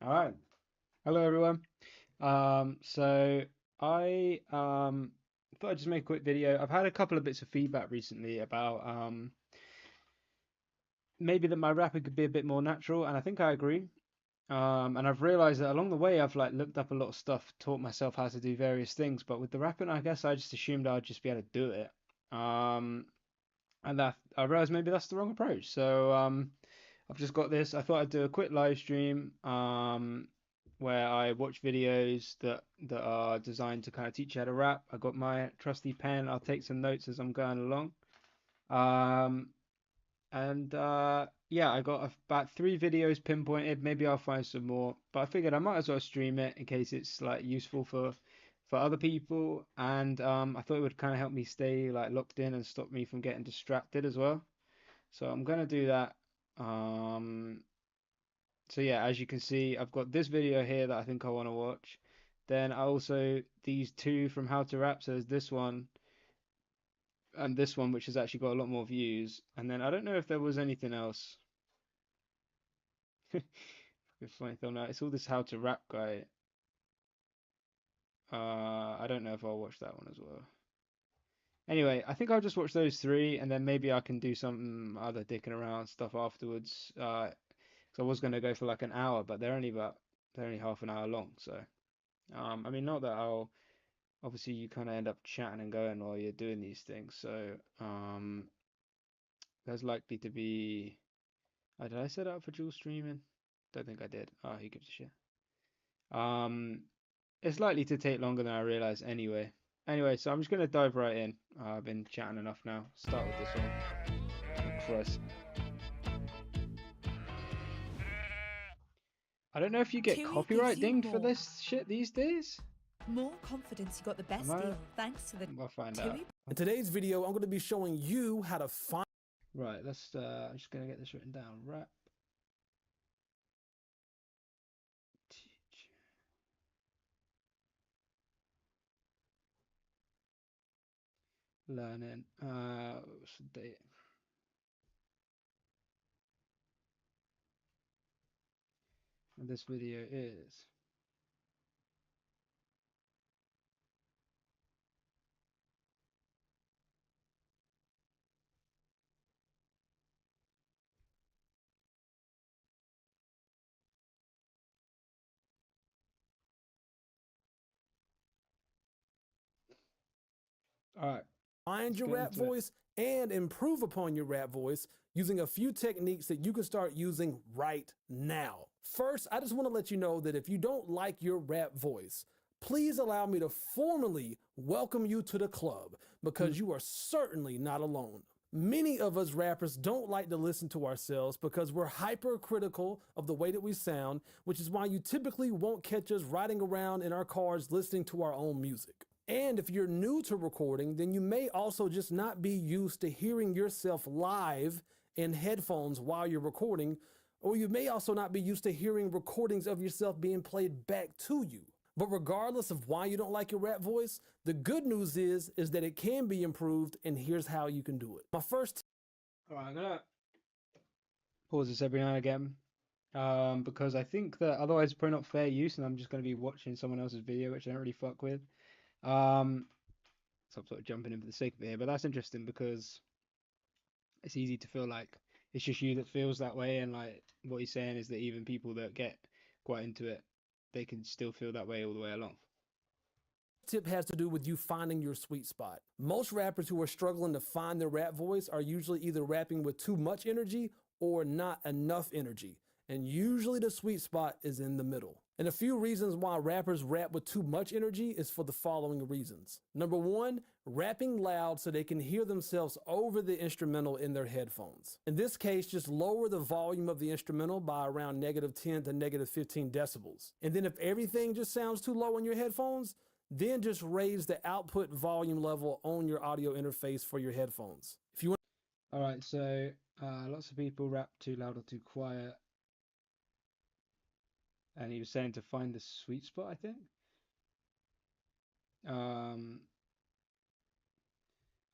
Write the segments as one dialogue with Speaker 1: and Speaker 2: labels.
Speaker 1: All right. Hello, everyone. So I thought I'd just make a quick video. I've had a couple of bits of feedback recently about maybe that my rapping could be a bit more natural, and I think I agree. And I've realized that along the way, I've like looked up a lot of stuff, taught myself how to do various things. But with the rapping, I guess I just assumed I'd just be able to do it. Um, and that I realized maybe that's the wrong approach. So I've just got this. I thought I'd do a quick live stream where I watch videos that are designed to kind of teach you how to rap. I got my trusty pen. I'll take some notes as I'm going along. Um, and yeah, I got about three videos pinpointed. Maybe I'll find some more, but I figured I might as well stream it in case it's like useful for other people. And I thought it would kind of help me stay like locked in and stop me from getting distracted as well. So I'm gonna do that. Um, so yeah, as you can see, I've got this video here that I think I want to watch. Then I also these two from How to Rap. So there's this one and this one, which has actually got a lot more views. And then I don't know if there was anything else. Funny thumbnail. It's all this How to Rap guy. I don't know if I'll watch that one as well. Anyway, I think I'll just watch those three, and then maybe I can do some other dicking around stuff afterwards. 'Cause I was gonna go for like an hour, but they're only half an hour long. So, I mean, not that I'll obviously you kind of end up chatting and going while you're doing these things. So, there's likely to be. Did I set it up for dual streaming? Don't think I did. Oh, who gives a shit? Um, it's likely to take longer than I realize anyway. Anyway, so I'm just gonna dive right in. I've been chatting enough now. Start with this one. Oh, Christ. I don't know if you get
Speaker 2: TUI gives
Speaker 1: copyright
Speaker 2: you
Speaker 1: dinged for
Speaker 2: more.
Speaker 1: this shit these days.
Speaker 2: More confidence you got the
Speaker 1: Am
Speaker 2: best
Speaker 1: I?
Speaker 2: deal thanks to the
Speaker 1: We'll find out.
Speaker 2: TUI.
Speaker 3: In today's video, I'm going to be showing you how to find
Speaker 1: Right, let's I'm just gonna get this written down. Rap teach learning. What's the date? And this video is. Alright, let's
Speaker 3: your
Speaker 1: get
Speaker 3: rap
Speaker 1: into it.
Speaker 3: voice and improve upon your rap voice using a few techniques that you can start using right now. First, I just want to let you know that if you don't like your rap voice, please allow me to formally welcome you to the club
Speaker 1: Hmm.
Speaker 3: because you are certainly not alone. Many of us rappers don't like to listen to ourselves because we're hypercritical of the way that we sound, which is why you typically won't catch us riding around in our cars listening to our own music. And if you're new to recording, then you may also just not be used to hearing yourself live in headphones while you're recording, or you may also not be used to hearing recordings of yourself being played back to you. But regardless of why you don't like your rap voice, the good news is that it can be improved, and here's how you can do it. My first
Speaker 1: Alright, I'm gonna pause this every now and again. Because I think that otherwise it's probably not fair use, and I'm just gonna be watching someone else's video, which I don't really fuck with. Um, so I'm sort of jumping in for the sake of it here, but that's interesting because it's easy to feel like it's just you that feels that way, and like what he's saying is that even people that get quite into it, they can still feel that way all the way along.
Speaker 3: tip has to do with you finding your sweet spot. Most rappers who are struggling to find their rap voice are usually either rapping with too much energy or not enough energy. And usually the sweet spot is in the middle. And a few reasons why rappers rap with too much energy is for the following reasons. Number one, rapping loud so they can hear themselves over the instrumental in their headphones. In this case, just lower the volume of the instrumental by around -10 to -15 decibels. And then if everything just sounds too low in your headphones, then just raise the output volume level on your audio interface for your headphones. If you want
Speaker 1: All right, so lots of people rap too loud or too quiet, and he was saying to find the sweet spot, I think. Um,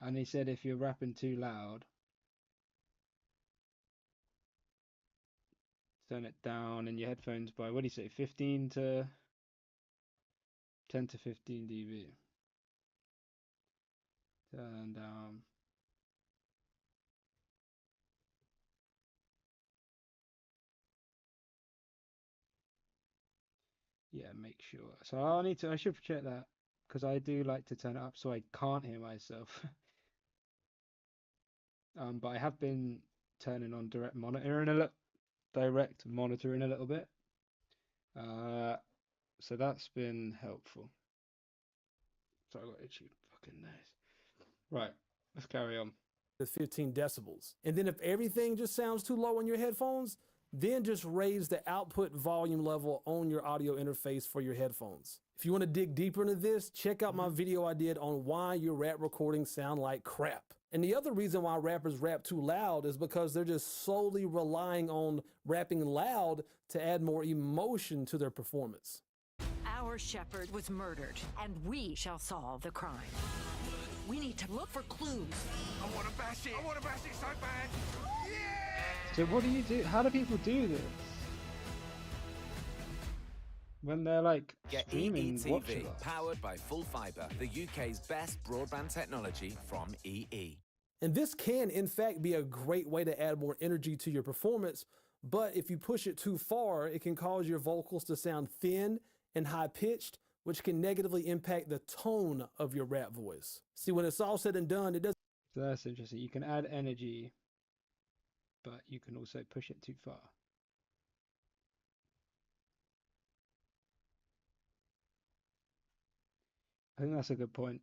Speaker 1: and he said if you're rapping too loud, turn it down in your headphones by, what do you say, 15 to 10 to 15 dB. Turn down. Yeah, make sure. So I should check that because I do like to turn it up so I can't hear myself. But I have been turning on direct monitoring a little bit. So that's been helpful. So I got itchy fucking nose. Right, let's carry on.
Speaker 3: to 15 decibels. And then if everything just sounds too low in your headphones, then just raise the output volume level on your audio interface for your headphones. If you want to dig deeper into this, check out my video I did on why your rap recordings sound like crap. And the other reason why rappers rap too loud is because they're just solely relying on rapping loud to add more emotion to their performance.
Speaker 4: Our shepherd was murdered, and we shall solve the crime. We need to look for clues.
Speaker 5: I want to bash it. I want to bash it so bad. Yeah!
Speaker 1: So what do you do? How do people do this? When they're like
Speaker 5: Get
Speaker 1: streaming watch
Speaker 5: EE TV,
Speaker 1: alongs?
Speaker 5: powered by Full Fibre, the UK's best broadband technology from EE.
Speaker 3: And this can, in fact, be a great way to add more energy to your performance, but if you push it too far, it can cause your vocals to sound thin and high-pitched, which can negatively impact the tone of your rap voice. See, when it's all said and done, it doesn't
Speaker 1: So that's interesting. You can add energy, but you can also push it too far. I think that's a good point.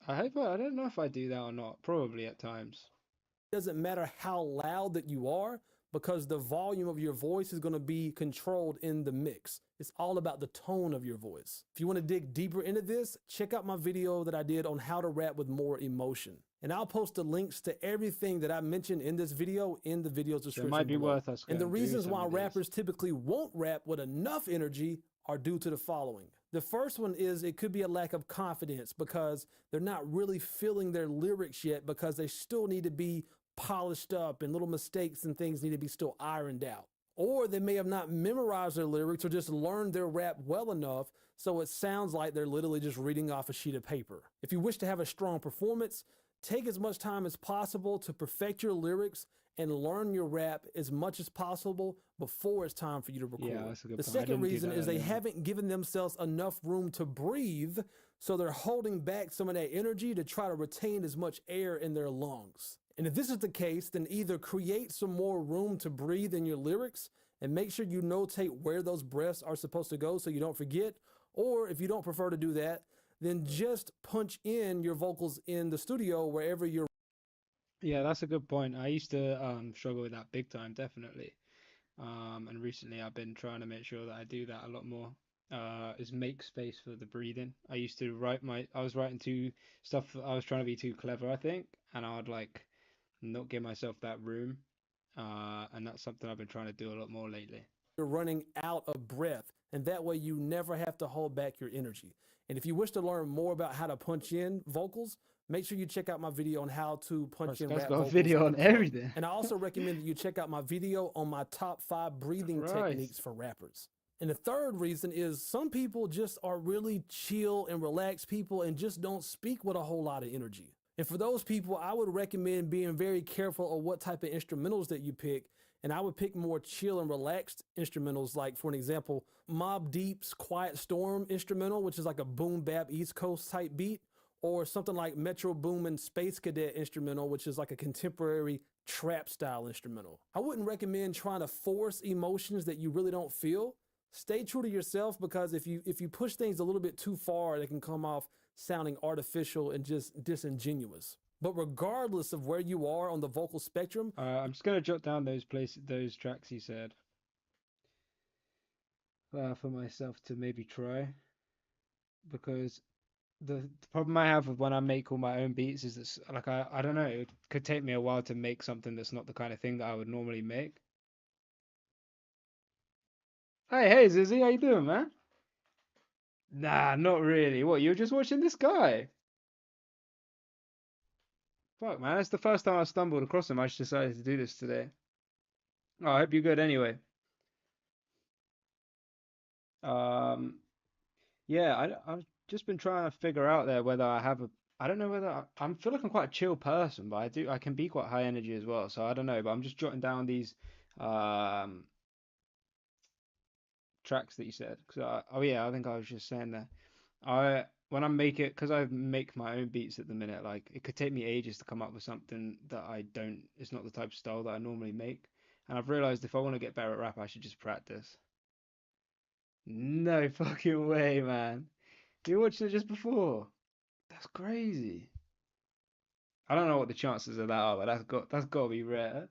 Speaker 1: I don't know if I do that or not. Probably at times.
Speaker 3: doesn't matter how loud that you are, because the volume of your voice is going to be controlled in the mix. It's all about the tone of your voice. If you want to dig deeper into this, check out my video that I did on how to rap with more emotion. And I'll post the links to everything that I mentioned in this video in the video's
Speaker 1: So
Speaker 3: description
Speaker 1: it might be
Speaker 3: below.
Speaker 1: worth us
Speaker 3: And the
Speaker 1: going through
Speaker 3: reasons
Speaker 1: some
Speaker 3: why
Speaker 1: of these.
Speaker 3: rappers typically won't rap with enough energy are due to the following. The first one is it could be a lack of confidence because they're not really feeling their lyrics yet because they still need to be polished up and little mistakes and things need to be still ironed out. Or they may have not memorized their lyrics or just learned their rap well enough so it sounds like they're literally just reading off a sheet of paper. If you wish to have a strong performance, take as much time as possible to perfect your lyrics and learn your rap as much as possible before it's time for you to record.
Speaker 1: Yeah, that's a good
Speaker 3: The
Speaker 1: point. I
Speaker 3: second
Speaker 1: didn't do
Speaker 3: reason
Speaker 1: that
Speaker 3: is they
Speaker 1: earlier.
Speaker 3: haven't given themselves enough room to breathe, so they're holding back some of that energy to try to retain as much air in their lungs. And if this is the case, then either create some more room to breathe in your lyrics and make sure you notate where those breaths are supposed to go so you don't forget, or if you don't prefer to do that, then just punch in your vocals in the studio wherever you're.
Speaker 1: Yeah, that's a good point. I used to struggle with that big time, definitely. And recently I've been trying to make sure that I do that a lot more. Is make space for the breathing. I used to I was writing too stuff. I was trying to be too clever, I think, and I would like not give myself that room. And that's something I've been trying to do a lot more lately.
Speaker 3: running out of breath, and that way you never have to hold back your energy. And if you wish to learn more about how to punch in vocals, make sure you check out my video on how to punch
Speaker 1: This
Speaker 3: in
Speaker 1: guy's
Speaker 3: rap
Speaker 1: got a
Speaker 3: vocals
Speaker 1: video on
Speaker 3: unplugged.
Speaker 1: everything.
Speaker 3: And I also recommend that you check out my video on my top 5 breathing
Speaker 1: Christ.
Speaker 3: techniques for rappers. And the third reason is some people just are really chill and relaxed people and just don't speak with a whole lot of energy. And for those people, I would recommend being very careful of what type of instrumentals that you pick. And I would pick more chill and relaxed instrumentals, like, for an example, Mobb Deep's Quiet Storm instrumental, which is like a boom bap East Coast type beat, or something like Metro Boomin Space Cadet instrumental, which is like a contemporary trap style instrumental. I wouldn't recommend trying to force emotions that you really don't feel. Stay true to yourself, because if you push things a little bit too far, they can come off sounding artificial and just disingenuous. But regardless of where you are on the vocal spectrum,
Speaker 1: I'm just gonna jot down those tracks you said for myself to maybe try, because the problem I have with when I make all my own beats is that, like, I don't know, it could take me a while to make something that's not the kind of thing that I would normally make. Hey Zizzy, how you doing, man? Nah, not really. What, you're just watching this guy? Fuck, man, it's the first time I stumbled across him. I just decided to do this today. Oh, I hope you're good anyway. Um, yeah, I've just been trying to figure out there whether I have a. I don't know whether I feel like I'm quite a chill person, but I can be quite high energy as well. So I don't know, but I'm just jotting down these um tracks that you said. Oh yeah, I think I was just saying that. I when I make it, because I make my own beats at the minute, like it could take me ages to come up with something that I don't. It's not the type of style that I normally make, and I've realized if I want to get better at rap, I should just practice. No fucking way, man. You watched it just before. That's crazy. I don't know what the chances of that are, but that's got to be rare.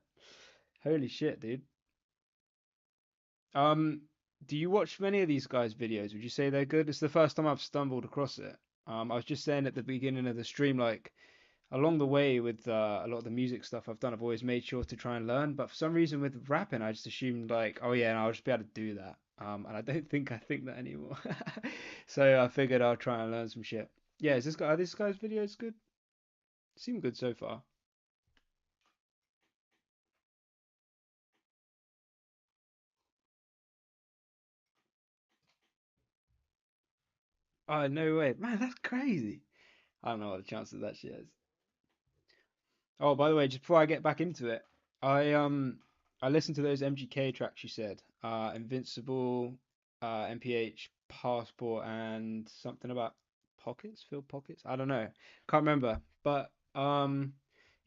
Speaker 1: Holy shit, dude. Um, do you watch many of these guys' videos? Would you say they're good? It's the first time I've stumbled across it. I was just saying at the beginning of the stream, like along the way with a lot of the music stuff I've done, I've always made sure to try and learn. But for some reason with rapping, I just assumed like, oh yeah, and I'll just be able to do that. And I don't think I think that anymore. So I figured I'll try and learn some shit. Yeah, are this guy's videos good? Seem good so far. Oh no way, man, that's crazy. I don't know what the chance of that shit is. Oh, by the way, just before I get back into it, I listened to those MGK tracks you said. Invincible, MPH, Passport, and something about pockets, filled pockets. I don't know. Can't remember. But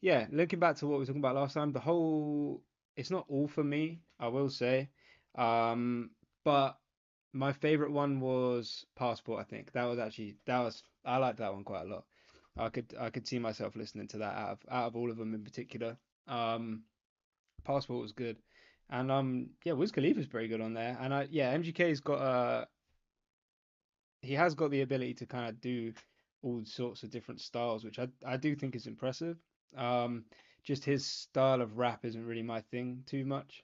Speaker 1: yeah, looking back to what we were talking about last time, the whole it's not all for me, I will say. But my favorite one was Passport, I think. That was I liked that one quite a lot. I could see myself listening to that out of all of them in particular. Um, Passport was good, and yeah, Wiz Khalifa's pretty good on there. And yeah, MGK's got he has got the ability to kind of do all sorts of different styles, which I do think is impressive. Um, just his style of rap isn't really my thing too much.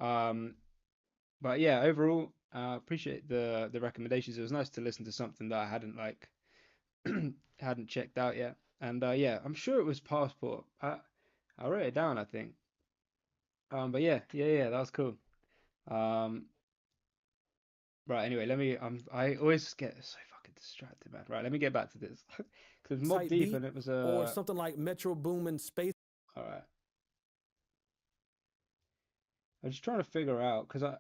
Speaker 1: Um, but yeah, overall, appreciate the recommendations. It was nice to listen to something that I hadn't like hadn't checked out yet. And yeah, I'm sure it was Passport. I wrote it down, I think. But yeah, that was cool. Um, right, anyway, I always get so fucking distracted, man. Right, let me get back to this. Because Mob
Speaker 3: Type
Speaker 1: Deep
Speaker 3: beat
Speaker 1: and it was
Speaker 3: or something like Metro Boomin Space.
Speaker 1: all right. I'm just trying to figure out because I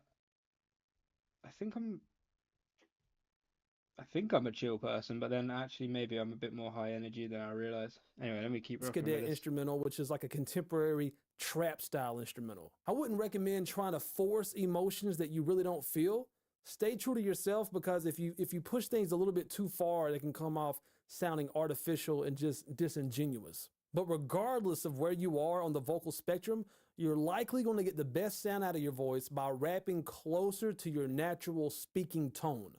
Speaker 1: think I'm a chill person, but then actually maybe I'm a bit more high energy than I realize. Anyway, let me keep rocking with
Speaker 3: Cadet
Speaker 1: this.
Speaker 3: instrumental, which is like a contemporary trap style instrumental. I wouldn't recommend trying to force emotions that you really don't feel. Stay true to yourself because if you push things a little bit too far, they can come off sounding artificial and just disingenuous. But regardless of where you are on the vocal spectrum, you're likely going to get the best sound out of your voice by rapping closer to your natural speaking tone.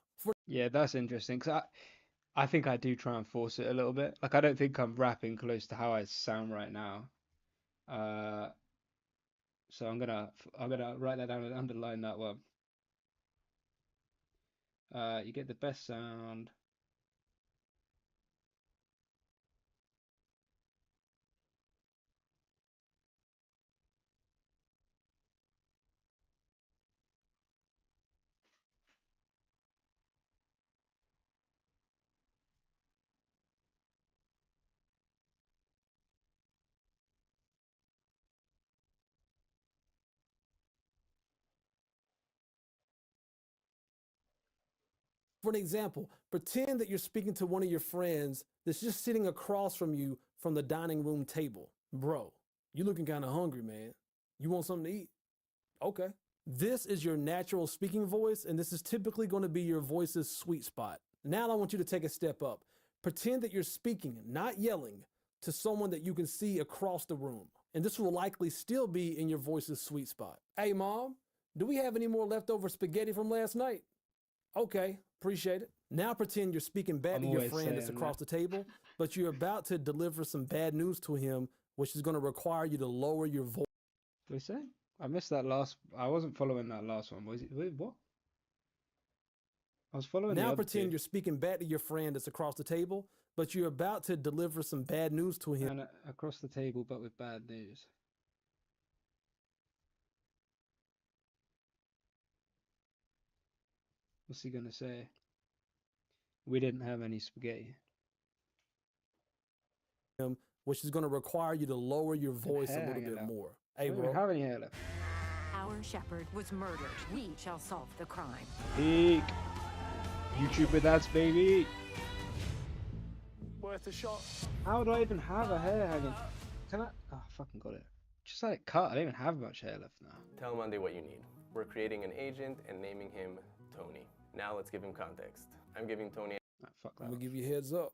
Speaker 1: Yeah, that's interesting because I think I do try and force it a little bit. Like I don't think I'm rapping close to how I sound right now. Uh, so I'm gonna write that down and underline that one. You get the best sound.
Speaker 3: For an example, pretend that you're speaking to one of your friends that's just sitting across from you from the dining room table. Bro, you looking kind of hungry, man. You want something to eat? Okay. This is your natural speaking voice, and this is typically going to be your voice's sweet spot. Now I want you to take a step up. Pretend that you're speaking, not yelling, to someone that you can see across the room. And this will likely still be in your voice's sweet spot. Hey, mom, do we have any more leftover spaghetti from last night? Okay, appreciate it. Now pretend you're speaking bad
Speaker 1: I'm
Speaker 3: to your
Speaker 1: always
Speaker 3: friend that's
Speaker 1: saying
Speaker 3: across
Speaker 1: that.
Speaker 3: the table, but you're about to deliver some bad news to him, which is going to require you to lower your voice.
Speaker 1: What do we say? I missed that last. I wasn't following that last one. Was it? Wait, what? I was following the
Speaker 3: Now
Speaker 1: other two.
Speaker 3: pretend you're speaking bad to your friend that's across the table, but you're about to deliver some bad news to him.
Speaker 1: And across the table, but with bad news. What's he gonna say? We didn't have any spaghetti.
Speaker 3: Which is going to require you to lower your voice a
Speaker 1: hair
Speaker 3: little
Speaker 1: hanging
Speaker 3: bit
Speaker 1: out.
Speaker 3: more.
Speaker 1: I
Speaker 3: Hey,
Speaker 1: don't even
Speaker 3: bro.
Speaker 1: have any hair left.
Speaker 4: Our shepherd was murdered. We shall solve the crime.
Speaker 1: Peak. YouTube with ads, baby.
Speaker 3: Worth a shot.
Speaker 1: How do I even have a hair hanging? Can I? Oh, I fucking got it. Just let it cut. I don't even have much hair left now.
Speaker 6: Tell Monday what you need. We're creating an agent and naming him Tony. Now let's give him context. I'm giving Tony
Speaker 1: Nah, fuck
Speaker 3: I'm
Speaker 1: that.
Speaker 3: going to give you a heads up.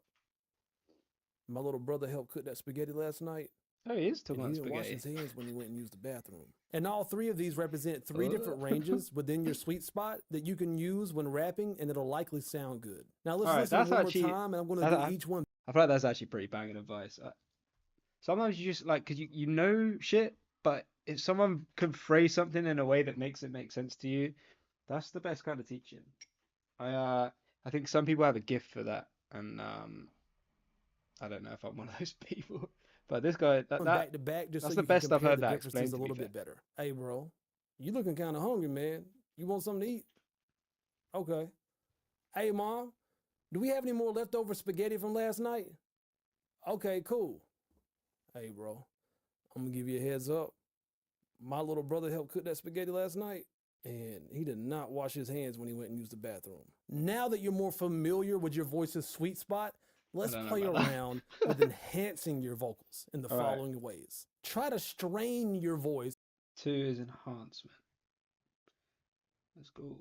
Speaker 3: My little brother helped cook that spaghetti last night.
Speaker 1: Oh, he is talking
Speaker 3: And he
Speaker 1: about
Speaker 3: didn't wash
Speaker 1: spaghetti.
Speaker 3: his hands when he went and used the bathroom. And all three of these represent three different
Speaker 1: Ugh.
Speaker 3: ranges within your sweet spot that you can use when rapping, and it'll likely sound good. Now let's
Speaker 1: Alright,
Speaker 3: listen
Speaker 1: that's
Speaker 3: one
Speaker 1: actually-
Speaker 3: more time, and I'm going
Speaker 1: that-
Speaker 3: to do
Speaker 1: I-
Speaker 3: each one
Speaker 1: I feel like that's actually pretty banging advice. Sometimes you just like, because you know shit, but if someone can phrase something in a way that makes it make sense to you, that's the best kind of teaching. I think some people have a gift for that, and I don't know if I'm one of those people. But this guy, that
Speaker 3: back to back, just
Speaker 1: that's
Speaker 3: so
Speaker 1: the
Speaker 3: you
Speaker 1: best
Speaker 3: can
Speaker 1: I've
Speaker 3: compare
Speaker 1: heard
Speaker 3: the
Speaker 1: that
Speaker 3: differences
Speaker 1: explained,
Speaker 3: a
Speaker 1: to be
Speaker 3: little bit better. Hey, bro, you looking kind of hungry, man. You want something to eat? Okay. Hey, mom, do we have any more leftover spaghetti from last night? Okay, cool. Hey, bro, I'm gonna give you a heads up. My little brother helped cook that spaghetti last night, and he did not wash his hands when he went and used the bathroom. Now that you're more familiar with your voice's sweet spot, let's
Speaker 1: don't know
Speaker 3: play
Speaker 1: about that.
Speaker 3: around with enhancing your vocals in the
Speaker 1: All right.
Speaker 3: following ways. Try to strain your voice.
Speaker 1: 2 is enhancement. Let's go.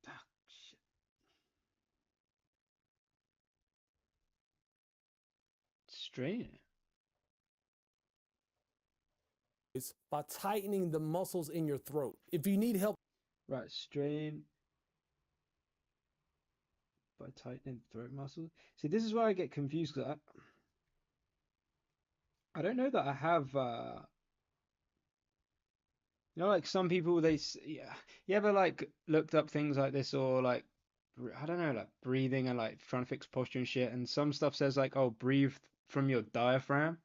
Speaker 1: Ah, shit. Strain it.
Speaker 3: By tightening the muscles in your throat. If you need help
Speaker 1: Right, strain by tightening throat muscles. See, this is where I get confused because I don't know that I have. Like some people, yeah. You ever like looked up things like this or like I don't know, like breathing and like trying to fix posture and shit, and some stuff says like, oh, breathe from your diaphragm.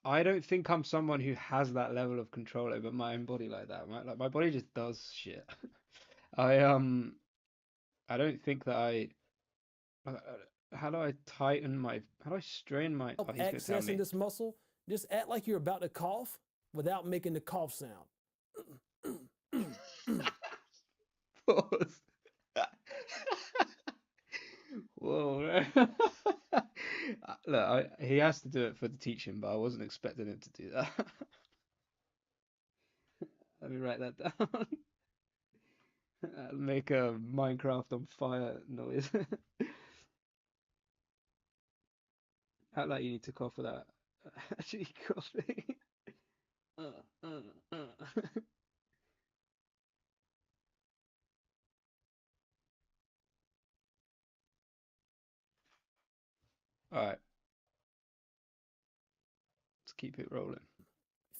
Speaker 1: I don't think I'm someone who has that level of control over my own body like that. My body just does shit. I don't think that how do I tighten my? How do I strain my? Oh, he's gonna tell me.
Speaker 3: accessing this muscle, just act like you're about to cough without making the cough sound.
Speaker 1: Pause. Whoa. Look, he has to do it for the teaching, but I wasn't expecting him to do that. Let me write that down. I'll make a Minecraft on fire noise. Act like you need to cough without actually coughing. Alright. Let's keep it rolling.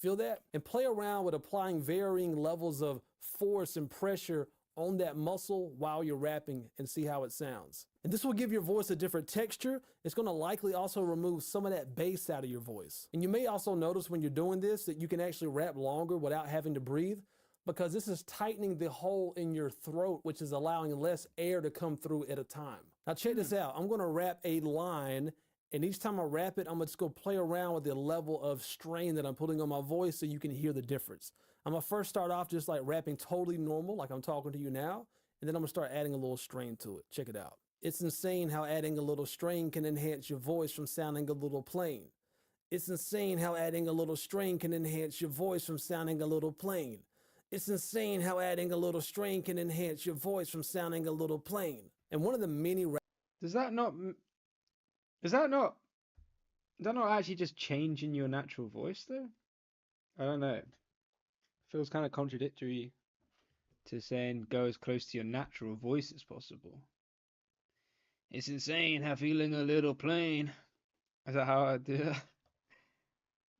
Speaker 3: Feel that? And play around with applying varying levels of force and pressure on that muscle while you're rapping and see how it sounds. And this will give your voice a different texture. It's going to likely also remove some of that bass out of your voice. And you may also notice when you're doing this that you can actually rap longer without having to breathe, because this is tightening the hole in your throat, which is allowing less air to come through at a time. Now check this out. I'm going to rap a line, and each time I rap it, I'm just going to play around with the level of strain that I'm putting on my voice so you can hear the difference. I'm going to first start off just like rapping totally normal, like I'm talking to you now, and then I'm going to start adding a little strain to it. Check it out. It's insane how adding a little strain can enhance your voice from sounding a little plain. It's insane how adding a little strain can enhance your voice from sounding a little plain. It's insane how adding a little strain can enhance your voice from sounding a little plain. And one of the many
Speaker 1: Does that not is that not actually just changing your natural voice though? I don't know. Feels kind of contradictory to saying go as close to your natural voice as possible. It's insane how feeling a little plain. Is that how I do it?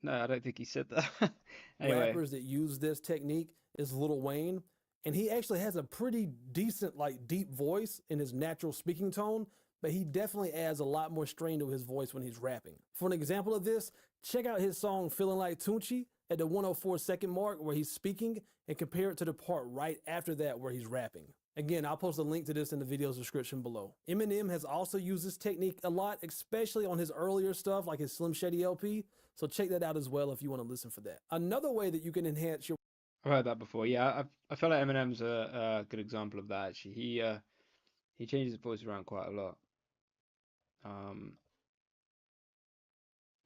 Speaker 1: No, I don't think he said that. Anyway,
Speaker 3: rappers that use this technique is Lil Wayne, and he actually has a pretty decent, like, deep voice in his natural speaking tone, but he definitely adds a lot more strain to his voice when he's rapping. For an example of this, check out his song Feeling Like Tunchi at the 104-second mark where he's speaking, and compare it to the part right after that where he's rapping. Again, I'll post a link to this in the video's description below. Eminem has also used this technique a lot, especially on his earlier stuff like his Slim Shady LP, so check that out as well if you want to listen for that. Another way that you can enhance your...
Speaker 1: I've heard that before. Yeah, I feel like Eminem's a good example of that. Actually, he changes his voice around quite a lot.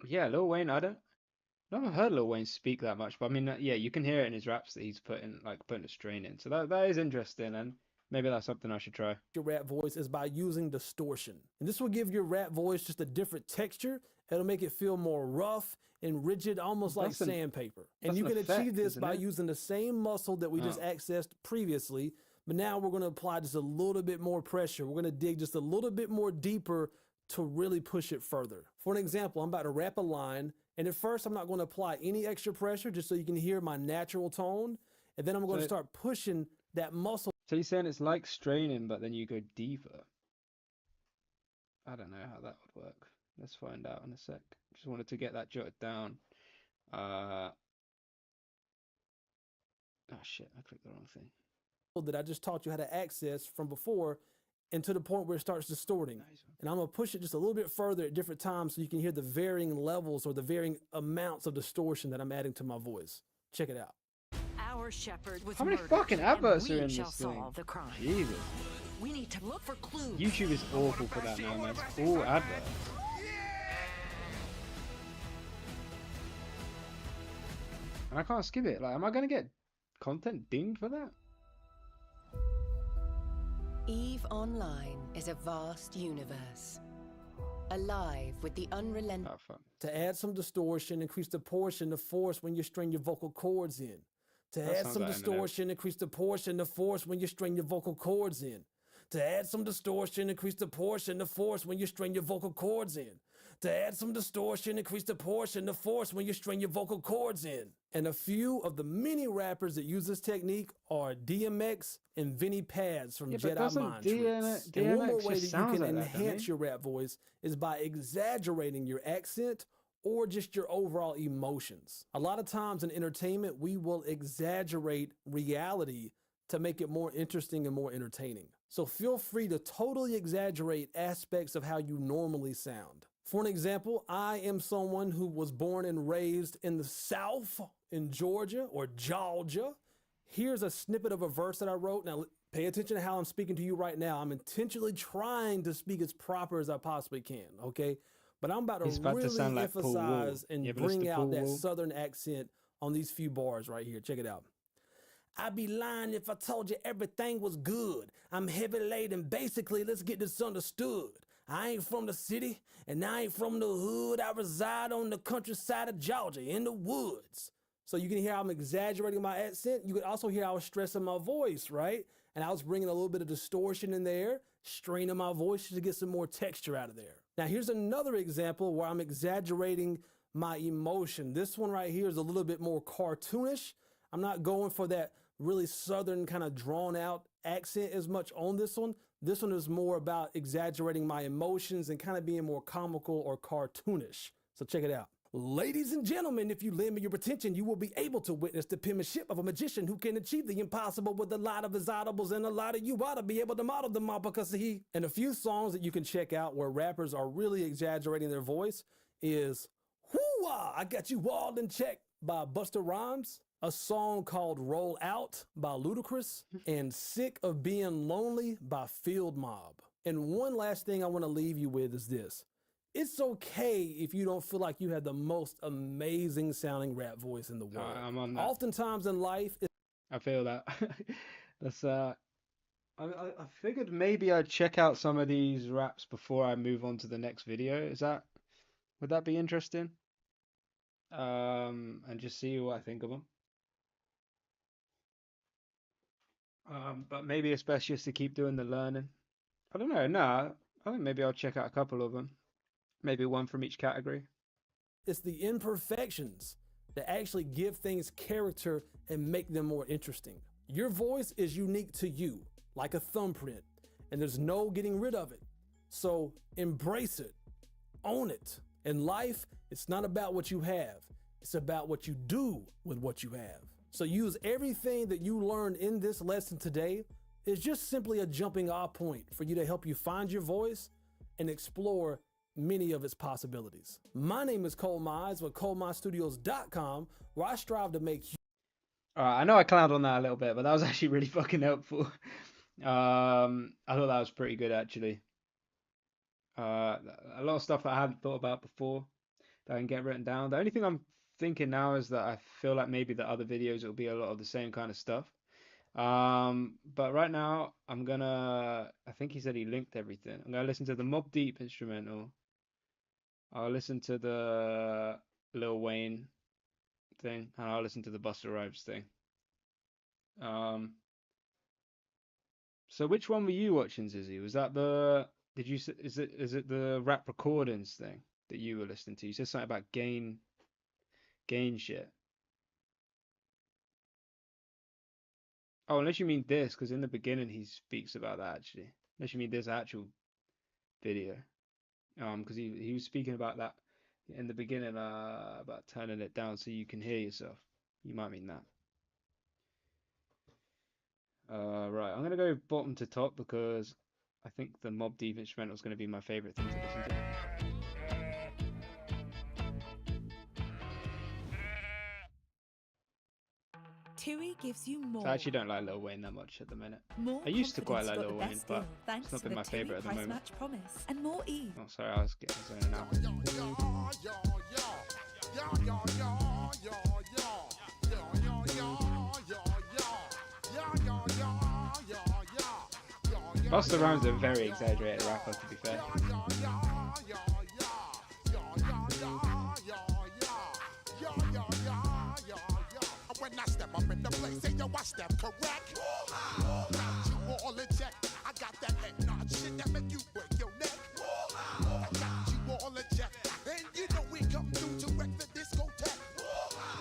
Speaker 1: Yeah, Lil Wayne. I've never heard Lil Wayne speak that much, but I mean, yeah, you can hear it in his raps that he's putting a strain in. So that is interesting, and maybe that's something I should try.
Speaker 3: Your rap voice is by using distortion, and this will give your rap voice just a different texture. It'll make it feel more rough and rigid, almost like sandpaper. And you can achieve this by using the same muscle that we just accessed previously, but now we're going to apply just a little bit more pressure. We're going to dig just a little bit more deeper to really push it further. For an example, I'm about to rap a line, and at first I'm not going to apply any extra pressure just so you can hear my natural tone, and then I'm going to start pushing that muscle.
Speaker 1: So you're saying it's like straining, but then you go deeper. I don't know how that would work. Let's find out in a sec. Just wanted to get that jotted down. Oh shit, I clicked the wrong thing.
Speaker 3: That I just taught you how to access from before, and to the point where it starts distorting.
Speaker 1: Nice.
Speaker 3: And I'm going to push it just a little bit further at different times so you can hear the varying levels or the varying amounts of distortion that I'm adding to my voice. Check it out.
Speaker 4: Our shepherd was
Speaker 1: How many
Speaker 4: murdered,
Speaker 1: fucking adverts
Speaker 4: and
Speaker 1: are in
Speaker 4: we shall
Speaker 1: this thing?
Speaker 4: solve the crime.
Speaker 1: Jesus.
Speaker 4: We need to look for clues.
Speaker 1: YouTube is awful for that now, man. It's all adverts. And I can't skip it. Like, am I going to get content dinged for that?
Speaker 7: EVE Online is a vast universe, alive with the unrelenting...
Speaker 1: Oh, fuck.
Speaker 3: To add some distortion, increase the portion, the force when you string your vocal cords in. To
Speaker 1: That
Speaker 3: add
Speaker 1: sounds
Speaker 3: some
Speaker 1: like Eminem.
Speaker 3: distortion, increase the portion, the force when you string your vocal cords in. To add some distortion, increase the portion, the force when you string your vocal cords in. To add some distortion, increase the portion, the force when you string your vocal cords in. And a few of the many rappers that use this technique are DMX and Vinny Pads from
Speaker 1: Yeah, but
Speaker 3: Jedi
Speaker 1: doesn't
Speaker 3: Mind Tricks.
Speaker 1: DMX
Speaker 3: And one more way
Speaker 1: just
Speaker 3: that you
Speaker 1: sounds
Speaker 3: can
Speaker 1: like that, doesn't
Speaker 3: enhance
Speaker 1: he?
Speaker 3: your rap voice is by exaggerating your accent or just your overall emotions. A lot of times in entertainment, we will exaggerate reality to make it more interesting and more entertaining. So feel free to totally exaggerate aspects of how you normally sound. For an example, I am someone who was born and raised in the South in Georgia or Georgia. Here's a snippet of a verse that I wrote. Now pay attention to how I'm speaking to you right now. I'm intentionally trying to speak as proper as I possibly can, okay? But I'm about to really
Speaker 1: sound like Paul Wall.
Speaker 3: emphasize and
Speaker 1: You ever listen
Speaker 3: bring
Speaker 1: to
Speaker 3: out
Speaker 1: Paul
Speaker 3: that
Speaker 1: Wall?
Speaker 3: Southern accent on these few bars right here. Check it out. I'd be lying if I told you everything was good. I'm heavy laden, basically, let's get this understood. I ain't from the city, and I ain't from the hood. I reside on the countryside of Georgia, in the woods. So you can hear how I'm exaggerating my accent. You can also hear how I was stressing my voice, right? And I was bringing a little bit of distortion in there, straining my voice to get some more texture out of there. Now here's another example where I'm exaggerating my emotion. This one right here is a little bit more cartoonish. I'm not going for that really southern kind of drawn out accent as much on this one. This one is more about exaggerating my emotions and kind of being more comical or cartoonish. So check it out. Ladies and gentlemen, if you lend me your attention, you will be able to witness the penmanship of a magician who can achieve the impossible with a lot of his audibles, and a lot of you ought to be able to model them all because he... And a few songs that you can check out where rappers are really exaggerating their voice is Hoo-ah, I Got You All in Check by Busta Rhymes, a song called Roll Out by Ludacris, and Sick of Being Lonely by Field Mob. And one last thing I want to leave you with is this. It's okay if you don't feel like you have the most amazing sounding rap voice in the world.
Speaker 1: I'm on that.
Speaker 3: Oftentimes in life,
Speaker 1: I feel that. That's I figured maybe I'd check out some of these raps before I move on to the next video. Would that be interesting? And just see what I think of them. But maybe it's best just to keep doing the learning. I don't know. Nah, I think maybe I'll check out a couple of them. Maybe one from each category.
Speaker 3: it's the imperfections that actually give things character and make them more interesting. Your voice is unique to you, like a thumbprint, and there's no getting rid of it. So embrace it, own it. In life, it's not about what you have, it's about what you do with what you have. So use everything that you learned in this lesson today. It's just simply a jumping off point for you to help you find your voice and explore many of its possibilities. My name is Cole Mize with ColeMizeStudios.com, where I strive to make you.
Speaker 1: Alright, I know I clowned on that a little bit, but that was actually really fucking helpful. I thought that was pretty good, actually. A lot of stuff that I hadn't thought about before that I can get written down. The only thing I'm thinking now is that I feel like maybe the other videos will be a lot of the same kind of stuff. But right now I'm gonna, I think he said he linked everything. I'm gonna listen to the Mobb Deep instrumental. I'll listen to the Lil Wayne thing, and I'll listen to the Busta Rhymes thing. So which one were you watching, Zizzy? Was that the, is it the rap recordings thing that you were listening to? You said something about gain shit. Oh, unless you mean this, because in the beginning he speaks about that actually. Unless you mean this actual video. Because he was speaking about that in the beginning, about turning it down so you can hear yourself. You might mean that. Right, I'm gonna go bottom to top because I think the Mobb Deep instrumental is gonna be my favorite thing to listen to.
Speaker 2: TUI gives you more.
Speaker 1: So I actually don't like Lil Wayne that much at the minute.
Speaker 2: More
Speaker 1: I used to quite like
Speaker 2: confidence,
Speaker 1: Lil
Speaker 2: you
Speaker 1: Wayne,
Speaker 2: got the best
Speaker 1: but
Speaker 2: deal, thanks
Speaker 1: it's not
Speaker 2: to
Speaker 1: been
Speaker 2: the
Speaker 1: my
Speaker 2: TUI
Speaker 1: favorite at the
Speaker 2: price
Speaker 1: moment.
Speaker 2: match promise. And more ease.
Speaker 1: Oh, sorry, I was getting zoned out. Busta Rhymes is a very exaggerated rapper, to be fair.
Speaker 8: When I step up in the place, say yo, I step correct. Got you all in check. I got that head nod shit that make you break your neck. I got you all in check. And you know we come through to wreck the discotheque.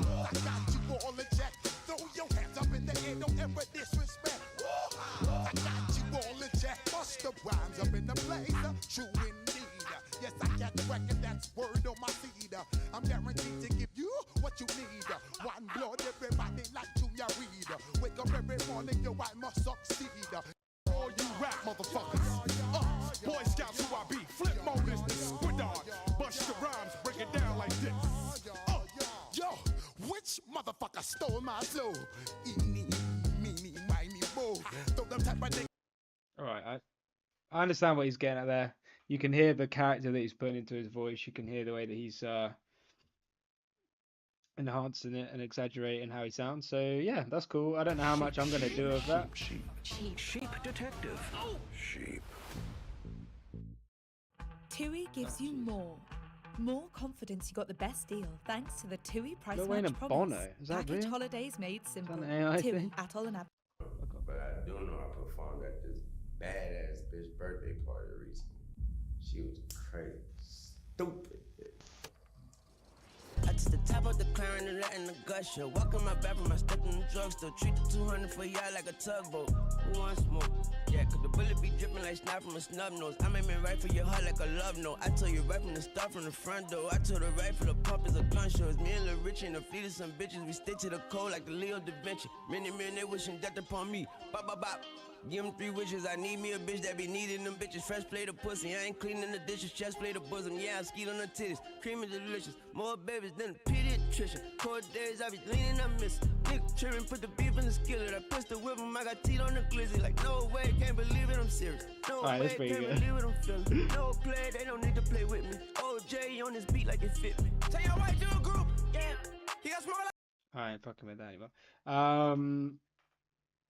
Speaker 8: I got you all in check. Throw your hands up in the air, don't ever disrespect. I got you all in check. Busta Rhymes up in the place, true indeed. Yes, I got the record, that's word on my seed. I'm guaranteed to give you what you need. One blood, everybody like Junior Reed. Wake up every morning, yo, I must succeed. All you rap motherfuckers. Boy Scouts who I be. Flip mode is the squid dog. Busta Rhymes, break it down like this. Yo, which motherfucker stole my flow? Eeny, meeny, miny, mo. Throw them type of niggas.
Speaker 1: Alright, I understand what he's getting at there. You can hear the character that he's putting into his voice. You can hear the way that he's enhancing it and exaggerating how he sounds. So yeah, that's cool. I don't know how much I'm gonna do of that.
Speaker 5: Sheep detective. Sheep.
Speaker 2: TUI gives you more. More confidence, you got the best deal thanks to the TUI price
Speaker 1: Lil Wayne
Speaker 2: match
Speaker 1: and
Speaker 2: promise.
Speaker 1: Bono, is that
Speaker 2: Package
Speaker 1: real?
Speaker 2: holidays made simple.
Speaker 1: an AI
Speaker 2: TUI
Speaker 1: thing?
Speaker 2: at all and
Speaker 9: But I do know I performed at this badass bitch birthday party recently. She was crazy, stupid.
Speaker 10: I just the top of the clearing and letting the gush show. Walk in my bathroom, I stepped in the drugstore. Treat the 200 for y'all like a tugboat. Who wants more? Yeah, cause the bullet be dripping like snot from a snub nose. I made me right for your heart like a love note. I told you right from the start, from the front door. I told her right for the pump is a gun show. It's me and Lil Richie and the fleet of some bitches. We stick to the code like the Leo da Vinci. Many men, they wishing death upon me. Bop, bop, bop. Give them 3 wishes. I need me a bitch that be needing them bitches. Fresh plate of pussy. I ain't cleaning the dishes. Chest plate of bosom. Yeah, I skeet on the titties. Creamy delicious. More babies than a pediatrician. Cold days, I be leaning, I miss. Nigga tripping, put the beef in the skillet. I pistol whip him. I got teeth on the glizzy. Like, no way, can't believe it, I'm serious. No
Speaker 1: Alright,
Speaker 10: way,
Speaker 1: that's pretty
Speaker 10: can't
Speaker 1: good.
Speaker 10: believe what I'm feeling. No play, they don't need to play with me. OJ on this beat like it fit me. Tell your white dude group. Yeah. He got small.
Speaker 1: I ain't fucking with that anymore.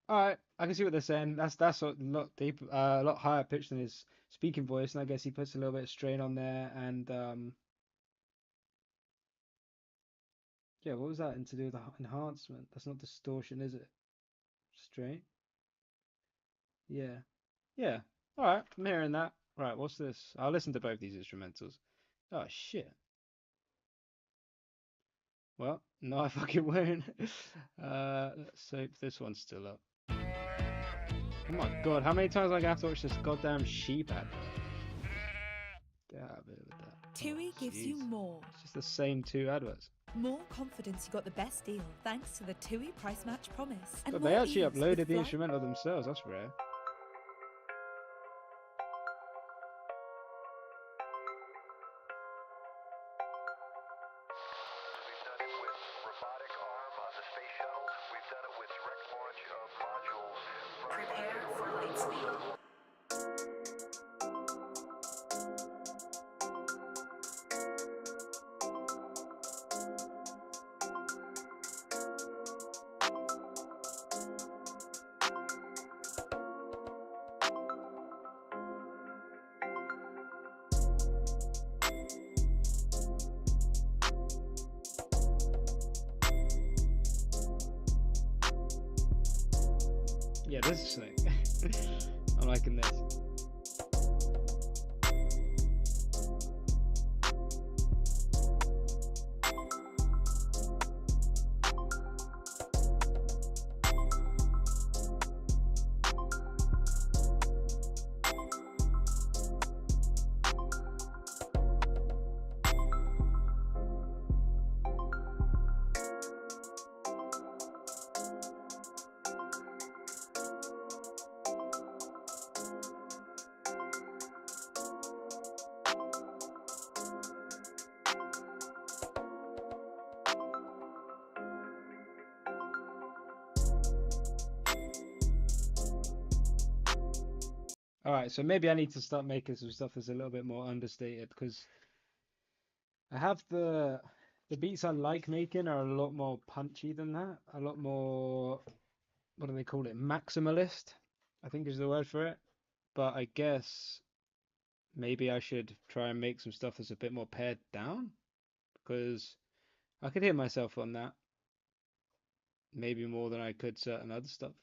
Speaker 1: Alright, I can see what they're saying. That's a lot deep, a lot higher pitched than his speaking voice, and I guess he puts a little bit of strain on there. And yeah, what was that? And to do with the enhancement? That's not distortion, is it? Strain. Yeah, yeah. All right, I'm hearing that. Right, what's this? I'll listen to both these instrumentals. Oh shit. Well, no, I fucking won't. Let's see if this one's still up. Oh my god, how many times am I gonna have to watch this goddamn sheep ad? Get out of here with that.
Speaker 2: TUI gives you
Speaker 1: jeez.
Speaker 2: more.
Speaker 1: It's just the same two adverts.
Speaker 2: More confidence you got the best deal thanks to the TUI price match promise. And
Speaker 1: But
Speaker 2: more
Speaker 1: they actually
Speaker 2: ease with
Speaker 1: uploaded the
Speaker 2: flight-
Speaker 1: instrumental themselves. That's rare.
Speaker 11: We've done it with robotic arm on the space shuttle. We've done it with direct launch of modules.
Speaker 4: Prepare for light speed.
Speaker 1: Yeah, this is sick. I'm liking this. All right, so maybe I need to start making some stuff that's a little bit more understated because I have the beats I like making are a lot more punchy than that. A lot more, what do they call it? Maximalist, I think is the word for it. But I guess maybe I should try and make some stuff that's a bit more pared down because I could hear myself on that maybe more than I could certain other stuff.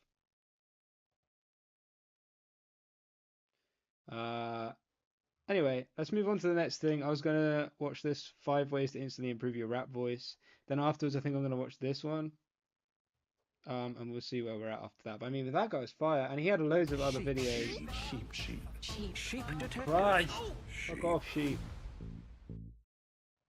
Speaker 1: Anyway, let's move on to the next thing. I was gonna watch this 5 ways to instantly improve your rap voice. Then afterwards, I think I'm gonna watch this one. And we'll see where we're at after that. But I mean, that guy was fire, and he had loads of other videos.
Speaker 4: Sheep
Speaker 1: Christ! Fuck off, sheep.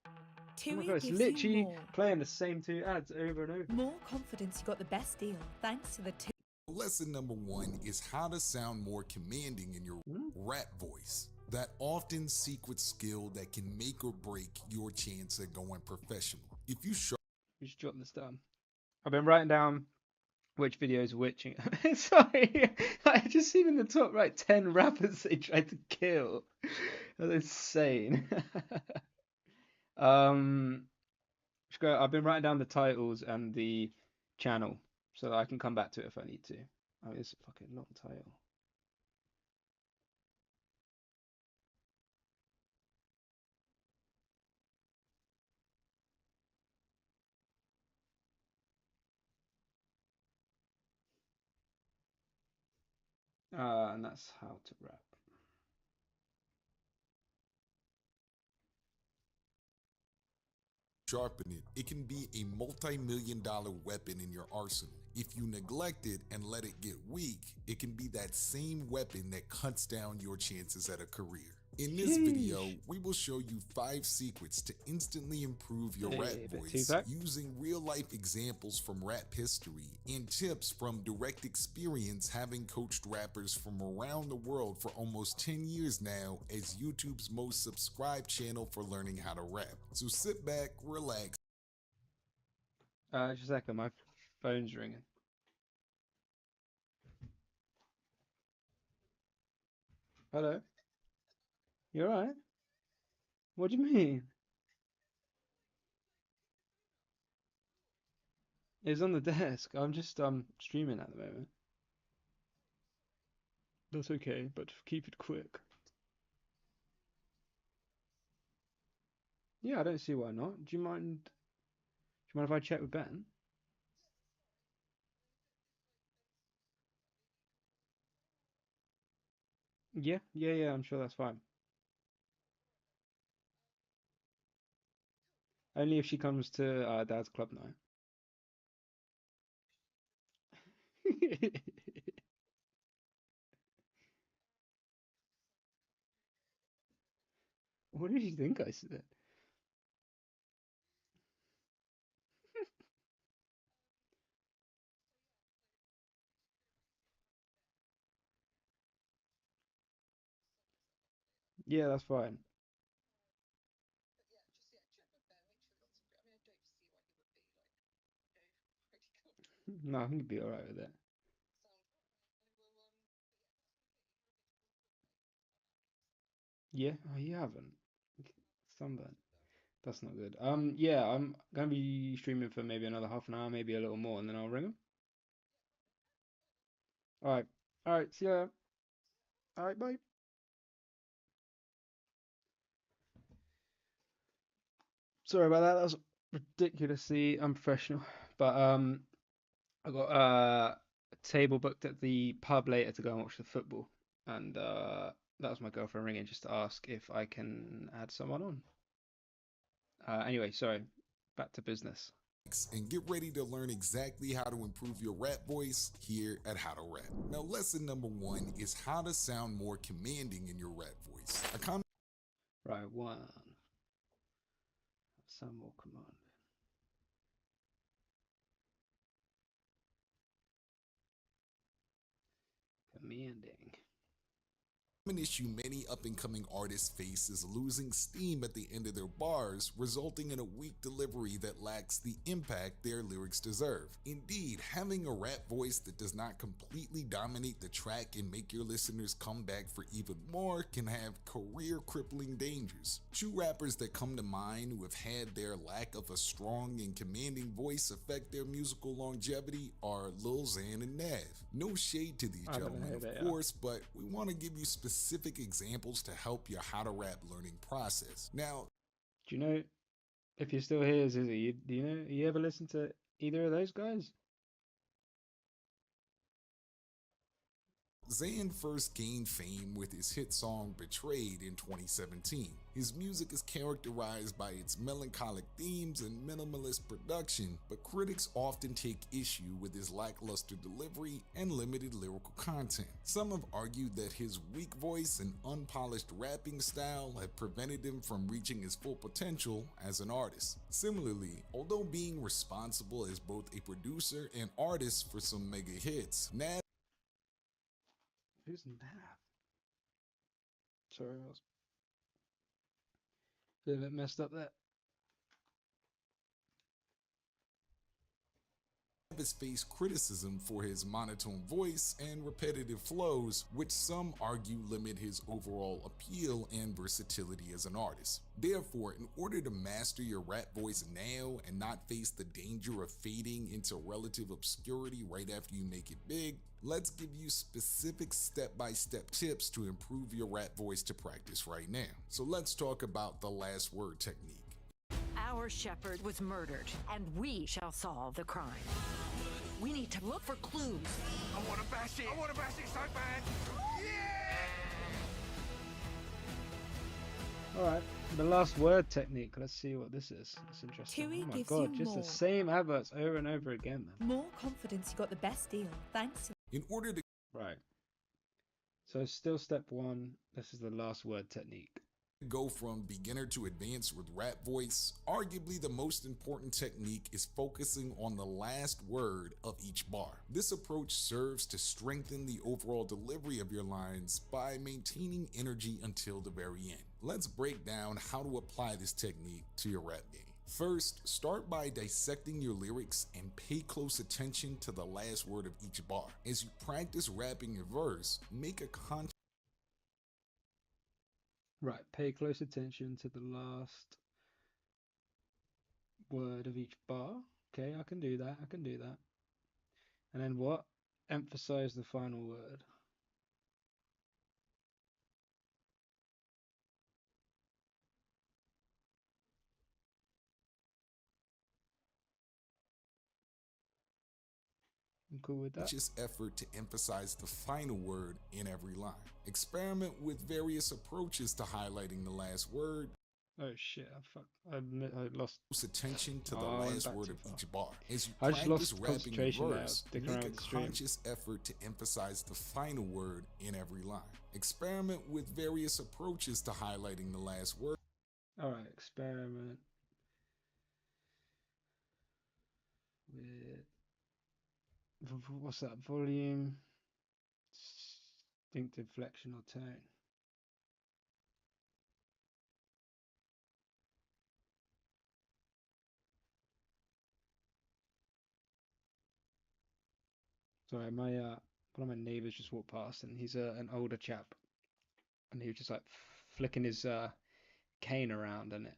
Speaker 1: Oh
Speaker 2: TUI
Speaker 1: my god, it's
Speaker 2: gives
Speaker 1: literally
Speaker 2: you more.
Speaker 1: playing the same 2 ads over and over.
Speaker 2: More confidence you got the best deal thanks to the TUI.
Speaker 8: Lesson number 1 is how to sound more commanding in your rap voice. That often secret skill that can make or break your chance at going professional. If you
Speaker 1: We should jot this down. I've been writing down which videos which. Sorry, I just seen in the top right 10 rappers they tried to kill. That's insane. I've been writing down the titles and the channel so that I can come back to it if I need to. Oh, it's a fucking long title. And that's how to rap.
Speaker 8: sharpen it, it can be a multi-million-dollar weapon in your arsenal. If you neglect it and let it get weak, it can be that same weapon that cuts down your chances at a career. In this video, we will show you 5 secrets to instantly improve your rap voice using real-life examples from rap history and tips from direct experience having coached rappers from around the world for almost 10 years now as YouTube's most subscribed channel for learning how to rap. So sit back, relax.
Speaker 1: Just a second, my phone's ringing. Hello? You alright? What do you mean? It's on the desk. I'm just streaming at the moment. That's okay, but keep it quick. Yeah, I don't see why not. Do you mind if I check with Ben? Yeah, I'm sure that's fine. Only if she comes to Dad's club night. What did you think I said? Yeah, that's fine. No, I think you'd be alright with it. Yeah? Oh, you haven't. Sunburn. That's not good. Yeah, I'm gonna be streaming for maybe another half an hour, maybe a little more, and then I'll ring him. Alright. Alright, see ya. Alright, bye. Sorry about that. That was ridiculously unprofessional. But I got a table booked at the pub later to go and watch the football, and that was my girlfriend ringing just to ask if I can add someone on. Anyway, sorry. Back to business.
Speaker 12: And get ready to learn exactly how to improve your rap voice here at How to Rap. Now, lesson number 1 is how to sound more commanding in your rap voice.
Speaker 1: Right, 1. Sound more commanding. Commanding.
Speaker 12: An issue many up-and-coming artists face is losing steam at the end of their bars, resulting in a weak delivery that lacks the impact their lyrics deserve. Indeed, having a rap voice that does not completely dominate the track and make your listeners come back for even more can have career-crippling dangers. Two rappers that come to mind who have had their lack of a strong and commanding voice affect their musical longevity are Lil Xan and Nav. No shade to these gentlemen, of course, but we want to give you specific examples to help your How to Rap learning process. Now,
Speaker 1: do you know, if you're still here, Zizzy, do you know, you ever listen to either of those guys?
Speaker 12: Xan first gained fame with his hit song Betrayed in 2017. His music is characterized by its melancholic themes and minimalist production, but critics often take issue with his lackluster delivery and limited lyrical content. Some have argued that his weak voice and unpolished rapping style have prevented him from reaching his full potential as an artist. Similarly, although being responsible as both a producer and artist for some mega hits, Nav
Speaker 1: Who's Nav? Sorry, I was a bit messed up there.
Speaker 12: has faced criticism for his monotone voice and repetitive flows, which some argue limit his overall appeal and versatility as an artist. Therefore, in order to master your rap voice now and not face the danger of fading into relative obscurity right after you make it big, let's give you specific step-by-step tips to improve your rap voice to practice right now. So let's talk about the last word technique.
Speaker 4: Our shepherd was murdered, and we shall solve the crime. We need to look for clues.
Speaker 11: I want to bash it. I want to bash it so bad. Yeah!
Speaker 1: Alright, the last word technique. Let's see what this is. It's interesting.
Speaker 2: TUI
Speaker 1: Oh my
Speaker 2: gives
Speaker 1: god,
Speaker 2: you
Speaker 1: just
Speaker 2: more.
Speaker 1: the same adverts over and over again, man.
Speaker 2: More confidence you got the best deal, thanks to...
Speaker 12: In order to
Speaker 1: Right. So still step one. This is the last word technique.
Speaker 12: go from beginner to advanced with rap voice, arguably the most important technique is focusing on the last word of each bar. This approach serves to strengthen the overall delivery of your lines by maintaining energy until the very end. Let's break down how to apply this technique to your rap game. First, start by dissecting your lyrics and pay close attention to the last word of each bar. As you practice rapping your verse, make a conscious
Speaker 1: Right, pay close attention to the last word of each bar. Okay, I can do that. I can do that. And then what? Emphasize the final word. I'm cool with that.
Speaker 12: conscious effort to emphasize the final word in every line. Experiment with various approaches to highlighting the last word.
Speaker 1: Oh shit, I lost
Speaker 12: Close attention to the
Speaker 1: I went
Speaker 12: last
Speaker 1: back
Speaker 12: word
Speaker 1: too
Speaker 12: of
Speaker 1: far.
Speaker 12: each bar. As you
Speaker 1: I just
Speaker 12: practice
Speaker 1: lost
Speaker 12: rapping
Speaker 1: concentration
Speaker 12: your
Speaker 1: now,
Speaker 12: verse,
Speaker 1: sticking around
Speaker 12: make a
Speaker 1: the stream.
Speaker 12: conscious effort to emphasize the final word in every line. Experiment with various approaches to highlighting the last word.
Speaker 1: All right, experiment with what's that? Volume, distinct inflection or tone. Sorry, my one of my neighbors just walked past, and he's an older chap, and he was just like flicking his cane around, and it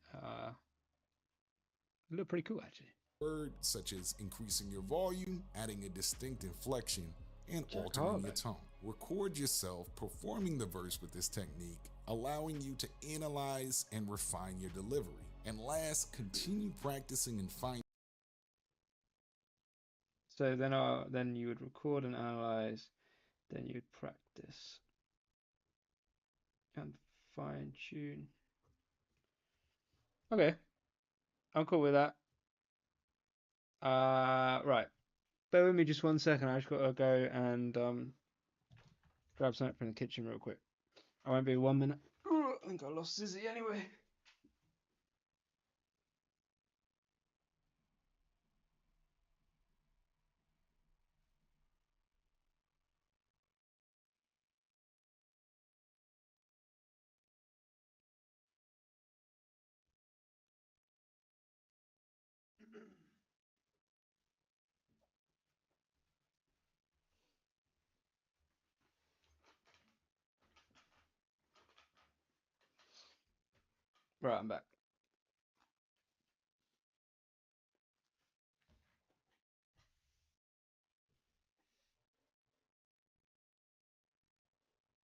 Speaker 1: looked pretty cool actually.
Speaker 12: Word such as increasing your volume, adding a distinct inflection, and altering your tone. Record yourself performing the verse with this technique, allowing you to analyze and refine your delivery. And last, continue practicing and fine.
Speaker 1: So then you would record and analyze, then you'd practice and fine tune. Okay, I'm cool with that. Right. Bear with me just 1 second. I just gotta go and grab something from the kitchen real quick. I won't be 1 minute. I think I lost Zizzy anyway. Right, I'm back.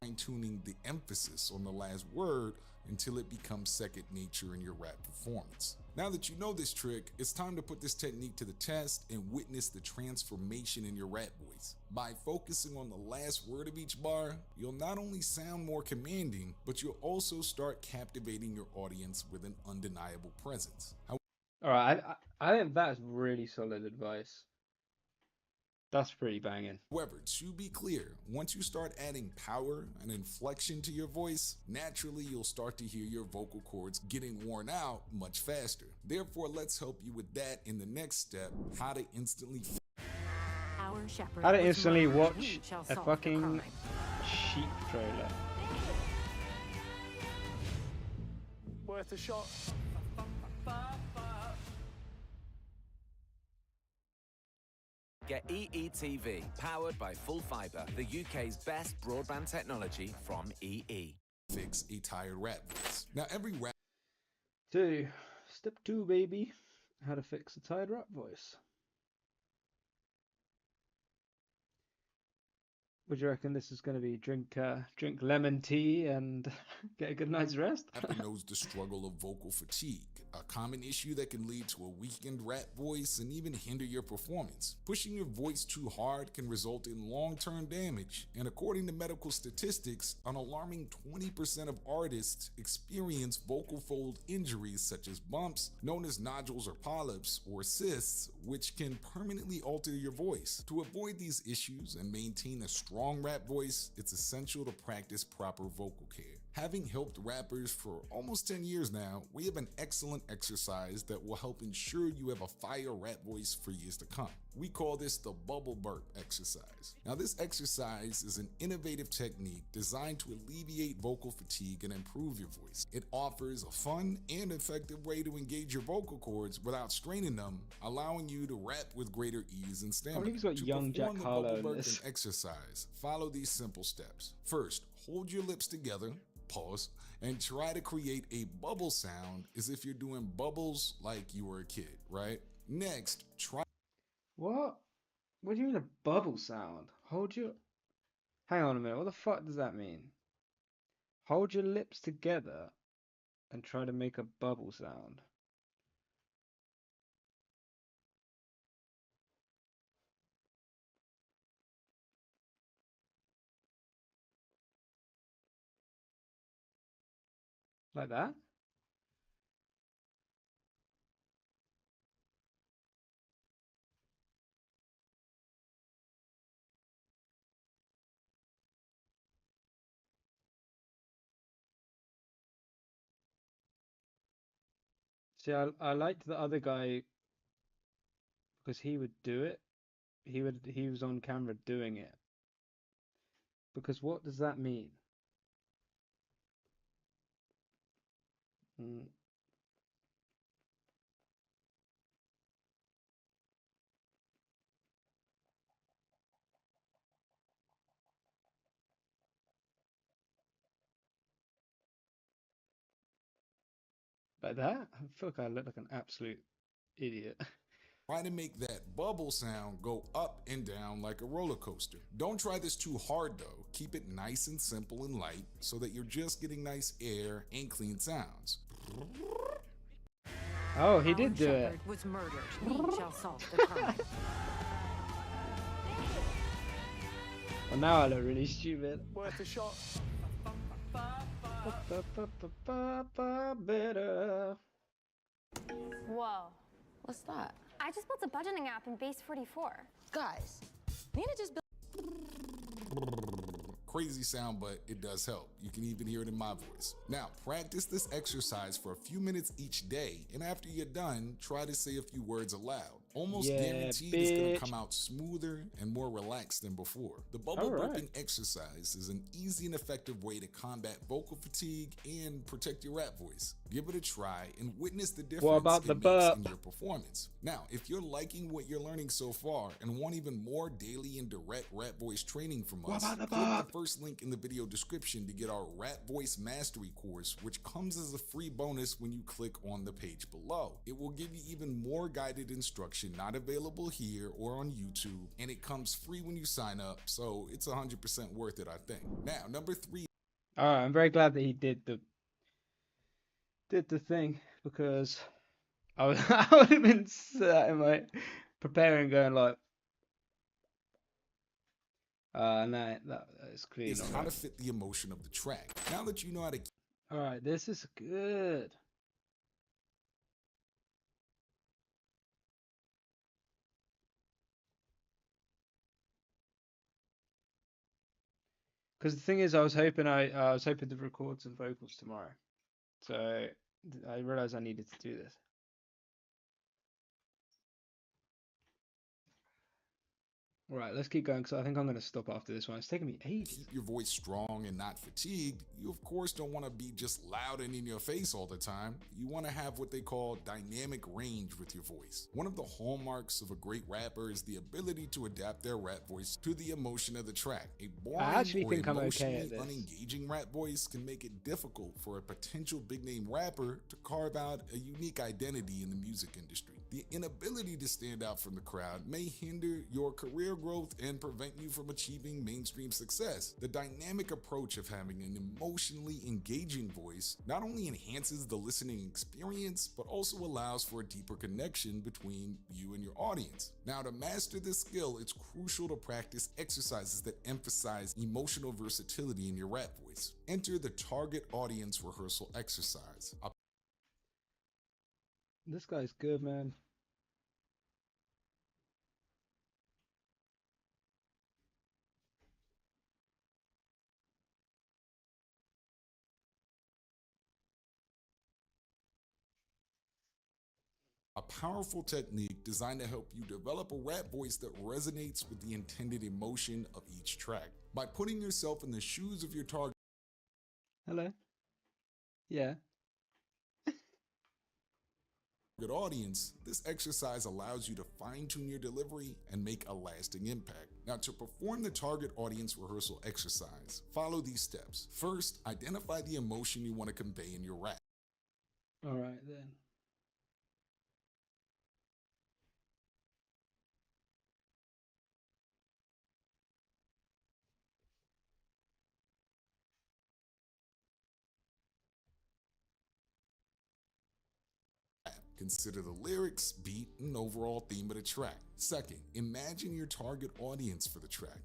Speaker 12: Fine-tuning the emphasis on the last word until it becomes second nature in your rap performance. Now that you know this trick, it's time to put this technique to the test and witness the transformation in your rap voice. By focusing on the last word of each bar, you'll not only sound more commanding, but you'll also start captivating your audience with an undeniable presence.
Speaker 1: All right, I think that's really solid advice. That's pretty banging.
Speaker 12: However, to be clear, once you start adding power and inflection to your voice, naturally you'll start to hear your vocal cords getting worn out much faster. Therefore, let's help you with that in the next step, how to instantly
Speaker 1: watch a fucking sheep trailer.
Speaker 3: Worth a shot.
Speaker 5: Get EE.TV, powered by Full Fibre, the UK's best broadband technology from EE.
Speaker 12: Fix a tired rap voice. Now every rap...
Speaker 1: Step 2, baby. How to fix a tired rap voice. Would you reckon this is going to be drink lemon tea and get a good night's rest?
Speaker 12: Rapper knows the struggle of vocal fatigue, a common issue that can lead to a weakened rap voice and even hinder your performance. Pushing your voice too hard can result in long-term damage, and according to medical statistics, an alarming 20% of artists experience vocal fold injuries such as bumps, known as nodules or polyps, or cysts, which can permanently alter your voice. To avoid these issues and maintain a strong rap voice, it's essential to practice proper vocal care. Having helped rappers for almost 10 years now, we have an excellent exercise that will help ensure you have a fire rap voice for years to come. We call this the bubble burp exercise. Now, this exercise is an innovative technique designed to alleviate vocal fatigue and improve your voice. It offers a fun and effective way to engage your vocal cords without straining them, allowing you to rap with greater ease and stamina.
Speaker 1: I think he's got young Jack Harlow in this.
Speaker 12: Exercise. Follow these simple steps. First, hold your lips together, pause, and try to create a bubble sound as if you're doing bubbles like you were a kid, right? Next, try...
Speaker 1: What? What do you mean a bubble sound? Hang on a minute, what the fuck does that mean? Hold your lips together and try to make a bubble sound. Like that? See, I liked the other guy because he would do it. He was on camera doing it. Because what does that mean? Mm. Like that? I feel like I look like an absolute idiot.
Speaker 12: Try to make that bubble sound go up and down like a roller coaster. Don't try this too hard though. Keep it nice and simple and light so that you're just getting nice air and clean sounds.
Speaker 1: Oh, he did
Speaker 4: Our
Speaker 1: do it.
Speaker 4: shepherd was murdered. We shall solve the crime.
Speaker 1: Well, now I look really stupid.
Speaker 11: Worth a shot.
Speaker 1: Better.
Speaker 13: Whoa.
Speaker 14: What's that?
Speaker 13: I just built a budgeting app in Base 44.
Speaker 14: Guys, Nina just built.
Speaker 12: Crazy sound, but it does help. You can even hear it in my voice. Now, practice this exercise for a few minutes each day, and after you're done, try to say a few words aloud. Almost
Speaker 1: Yeah,
Speaker 12: guaranteed it's gonna
Speaker 1: bitch.
Speaker 12: come out smoother and more relaxed than before. The bubble
Speaker 1: All right.
Speaker 12: burping exercise is an easy and effective way to combat vocal fatigue and protect your rap voice. Give it a try and witness the difference
Speaker 1: about
Speaker 12: it
Speaker 1: the
Speaker 12: makes
Speaker 1: burp?
Speaker 12: in your performance. Now, if you're liking what you're learning so far and want even more daily and direct rap voice training from
Speaker 1: What
Speaker 12: us,
Speaker 1: about the
Speaker 12: click
Speaker 1: burp?
Speaker 12: the first link in the video description to get our Rap Voice Mastery course, which comes as a free bonus when you click on the page below. It will give you even more guided instruction not available here or on YouTube, and it comes free when you sign up, so it's 100% worth it, I think. Now, number 3.
Speaker 1: All right, I'm very glad that he did the thing because I would I would have been sat in my preparing going like, no, that is clearly
Speaker 12: Is
Speaker 1: not
Speaker 12: how
Speaker 1: right.
Speaker 12: to fit the emotion of the track. Now that you know how to
Speaker 1: All right, this is good. Because the thing is, I was hoping to record some vocals tomorrow, so I realized I needed to do this. All right, let's keep going because I think I'm going to stop after this one. It's taking me ages.
Speaker 12: keep your voice strong and not fatigued, you of course don't want to be just loud and in your face all the time. You want to have what they call dynamic range with your voice. One of the hallmarks of a great rapper is the ability to adapt their rap voice to the emotion of the track. A boring
Speaker 1: actually
Speaker 12: or
Speaker 1: think I'm okay
Speaker 12: emotionally
Speaker 1: at this.
Speaker 12: unengaging rap voice can make it difficult for a potential big name rapper to carve out a unique identity in the music industry. The inability to stand out from the crowd may hinder your career growth and prevent you from achieving mainstream success. The dynamic approach of having an emotionally engaging voice not only enhances the listening experience, but also allows for a deeper connection between you and your audience. Now, to master this skill, it's crucial to practice exercises that emphasize emotional versatility in your rap voice. Enter the target audience rehearsal exercise.
Speaker 1: This guy's good, man.
Speaker 12: A powerful technique designed to help you develop a rap voice that resonates with the intended emotion of each track. By putting yourself in the shoes of your target
Speaker 1: Hello. Yeah.
Speaker 12: audience, this exercise allows you to fine-tune your delivery and make a lasting impact. Now, to perform the target audience rehearsal exercise, follow these steps. First, identify the emotion you want to convey in your rap.
Speaker 1: All right then.
Speaker 12: Consider the lyrics, beat, and overall theme of the track. Second, imagine your target audience for the track.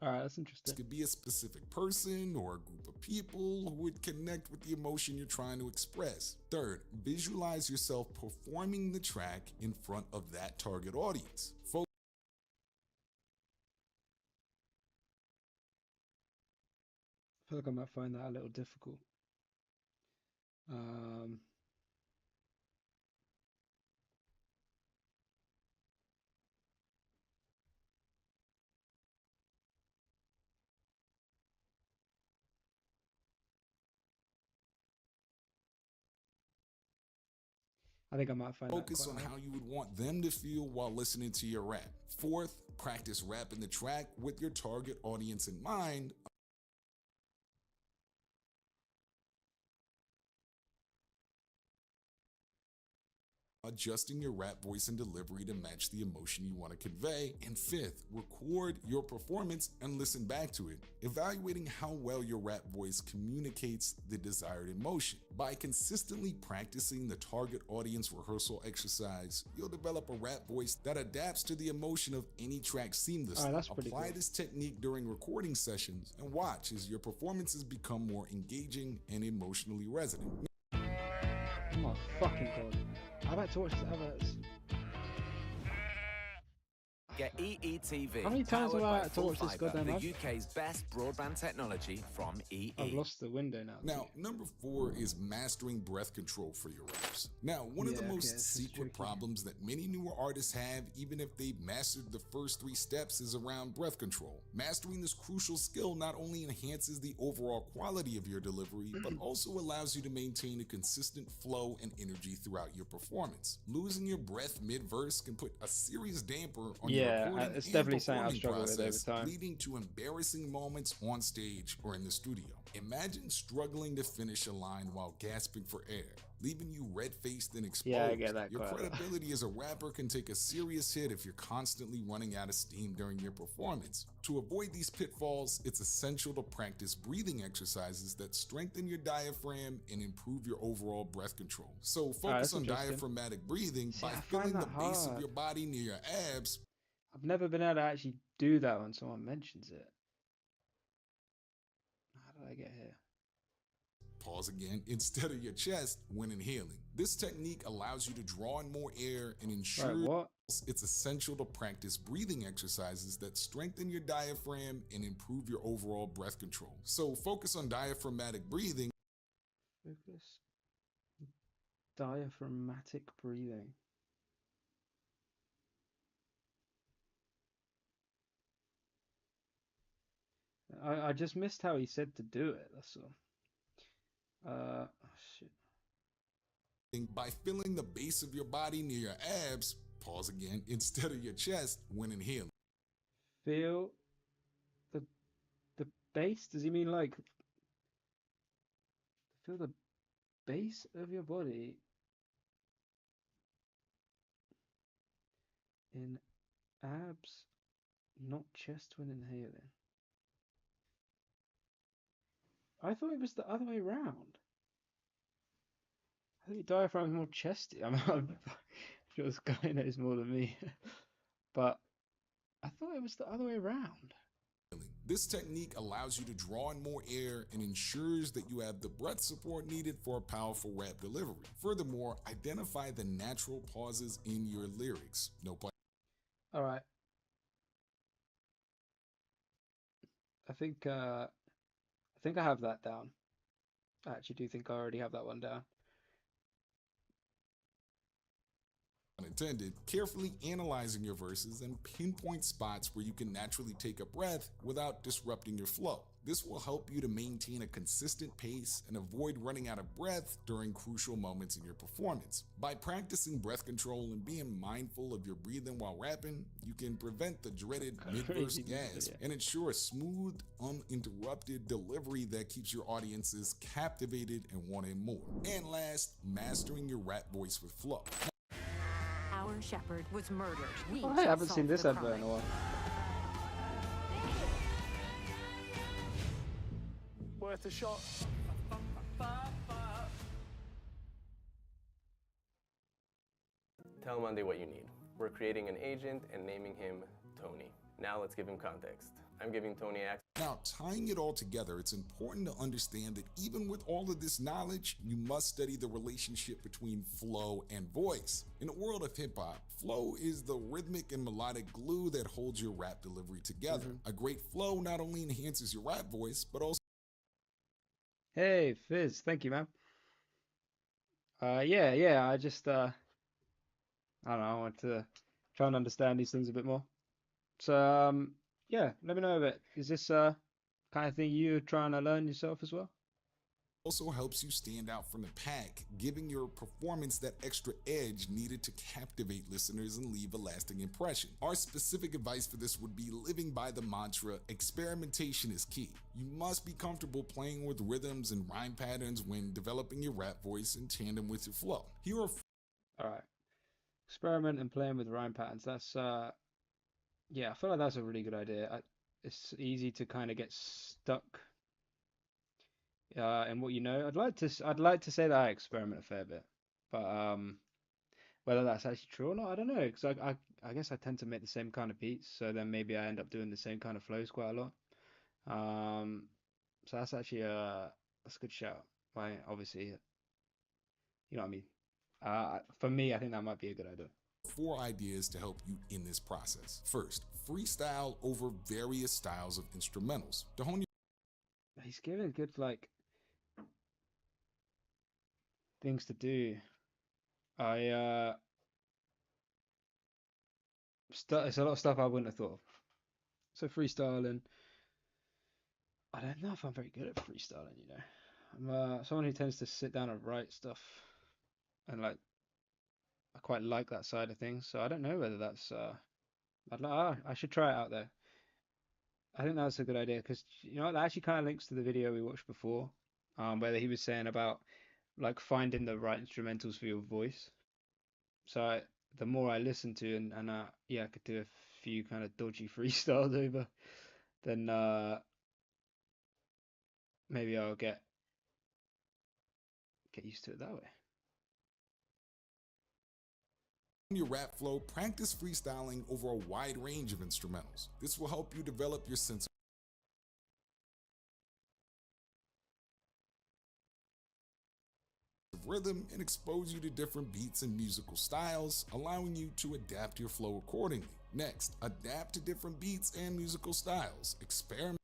Speaker 1: All right, that's
Speaker 12: This
Speaker 1: interesting.
Speaker 12: could be a specific person or a group of people who would connect with the emotion you're trying to express. Third, visualize yourself performing the track in front of that target audience.
Speaker 1: I feel like I might find that a little difficult. I think I might find that
Speaker 12: Focus
Speaker 1: quite
Speaker 12: on
Speaker 1: hard.
Speaker 12: how you would want them to feel while listening to your rap. Fourth, practice rapping the track with your target audience in mind. Adjusting your rap voice and delivery to match the emotion you want to convey. And fifth, record your performance and listen back to it, evaluating how well your rap voice communicates the desired emotion. By consistently practicing the target audience rehearsal exercise, you'll develop a rap voice that adapts to the emotion of any track seamlessly.
Speaker 1: Alright, that's pretty
Speaker 12: Apply
Speaker 1: cool.
Speaker 12: this technique during recording sessions and watch as your performances become more engaging and emotionally resonant.
Speaker 1: Oh my fucking god. I've had to watch this adverts.
Speaker 5: Get EETV.
Speaker 1: How many times
Speaker 5: powered
Speaker 1: have I
Speaker 5: by
Speaker 1: had to
Speaker 5: Full
Speaker 1: watch this
Speaker 5: Fibre,
Speaker 1: goddamn
Speaker 5: the
Speaker 1: advert?
Speaker 5: UK's best broadband technology from EE.
Speaker 1: I've lost the window now.
Speaker 12: Now, number 4 is mastering breath control for your raps. Now, one of the
Speaker 1: Yeah, okay,
Speaker 12: most
Speaker 1: this is
Speaker 12: secret
Speaker 1: tricky.
Speaker 12: problems that many newer artists have, even if they've mastered the first 3 steps, is around breath control. Mastering this crucial skill not only enhances the overall quality of your delivery, but also allows you to maintain a consistent flow and energy throughout your performance. Losing your breath mid-verse can put a serious damper on your
Speaker 1: Yeah,
Speaker 12: recording
Speaker 1: it's
Speaker 12: and
Speaker 1: definitely something I've
Speaker 12: performing
Speaker 1: struggled with over
Speaker 12: process,
Speaker 1: time.
Speaker 12: leading to embarrassing moments on stage or in the studio. Imagine struggling to finish a line while gasping for air, leaving you red-faced and exposed.
Speaker 1: Yeah, I get that
Speaker 12: Your
Speaker 1: quite a lot.
Speaker 12: credibility as a rapper can take a serious hit if you're constantly running out of steam during your performance. To avoid these pitfalls, it's essential to practice breathing exercises that strengthen your diaphragm and improve your overall breath control. So focus
Speaker 1: that's
Speaker 12: on
Speaker 1: interesting.
Speaker 12: diaphragmatic breathing
Speaker 1: See,
Speaker 12: by
Speaker 1: I
Speaker 12: filling
Speaker 1: find
Speaker 12: the
Speaker 1: that
Speaker 12: base of
Speaker 1: hard.
Speaker 12: your body near your abs.
Speaker 1: I've never been able to actually do that when someone mentions it. How did I get here?
Speaker 12: Pause again, instead of your chest when inhaling. This technique allows you to draw in more air and ensures
Speaker 1: what?
Speaker 12: it's essential to practice breathing exercises that strengthen your diaphragm and improve your overall breath control. So focus on diaphragmatic breathing.
Speaker 1: Focus. Diaphragmatic breathing. I just missed how he said to do it, that's all. Oh shit.
Speaker 12: By filling the base of your body near your abs, pause again, instead of your chest when inhaling.
Speaker 1: Feel the base? Does he mean like feel the base of your body in abs, not chest when inhaling? I thought it was the other way around. I think diaphragm is more chesty. I'm sure this guy knows more than me. But I thought it was the other way around.
Speaker 12: This technique allows you to draw in more air and ensures that you have the breath support needed for a powerful rap delivery. Furthermore, identify the natural pauses in your lyrics. No pun.
Speaker 1: All right. I think I have that down. I actually do think I already have that one down.
Speaker 12: Unintended, carefully analyzing your verses and pinpoint spots where you can naturally take a breath without disrupting your flow. This will help you to maintain a consistent pace and avoid running out of breath during crucial moments in your performance. By practicing breath control and being mindful of your breathing while rapping, you can prevent the dreaded mid-verse gasp and ensure a smooth, uninterrupted delivery that keeps your audiences captivated and wanting more. And last, mastering your rap voice with flow.
Speaker 4: Our shepherd was murdered. We
Speaker 1: I
Speaker 4: shall
Speaker 1: haven't seen
Speaker 4: solve
Speaker 1: this
Speaker 4: the
Speaker 1: advert in a
Speaker 4: crime.
Speaker 1: while.
Speaker 3: Worth a shot.
Speaker 6: Tell Monday what you need. We're creating an agent and naming him Tony. Now let's give him context. I'm giving Tony access.
Speaker 12: Now, tying it all together, it's important to understand that even with all of this knowledge, you must study the relationship between flow and voice. In the world of hip hop, flow is the rhythmic and melodic glue that holds your rap delivery together. A great flow not only enhances your rap voice, but also
Speaker 1: Hey, Fizz, thank you, man. Yeah, I just, I don't know, I want to try and understand these things a bit more. So, yeah, let me know a bit. Is this, kind of thing you're trying to learn yourself as well?
Speaker 12: helps you stand out from the pack, giving your performance that extra edge needed to captivate listeners and leave a lasting impression. Our specific advice for this would be living by the mantra, experimentation is key. You must be comfortable playing with rhythms and rhyme patterns when developing your rap voice in tandem with your flow. Here are
Speaker 1: All right. Experiment and playing with rhyme patterns. That's, yeah, I feel like that's a really good idea. It's easy to kind of get stuck in what you know. I'd like to say that I experiment a fair bit, but whether that's actually true or not, I don't know. Because I guess I tend to make the same kind of beats, so then maybe I end up doing the same kind of flows quite a lot. So that's actually that's a good shout. Why, obviously, you know what I mean. For me, I think that might be a good idea.
Speaker 12: 4 ideas to help you in this process. First, freestyle over various styles of instrumentals. To hone
Speaker 1: He's giving good like things to do. It's a lot of stuff I wouldn't have thought of. So freestyling. I don't know if I'm very good at freestyling, you know. I'm someone who tends to sit down and write stuff, and like I quite like that side of things. So I don't know whether that's I should try it out there. I think that's a good idea because you know that actually kind of links to the video we watched before, where he was saying about like finding the right instrumentals for your voice. So the more I listen to and yeah, I could do a few kind of dodgy freestyles over, then maybe I'll get used to it that way.
Speaker 12: your rap flow, practice freestyling over a wide range of instrumentals. This will help you develop your sense of rhythm and expose you to different beats and musical styles, allowing you to adapt your flow accordingly. Next, adapt to different beats and musical styles. Experiment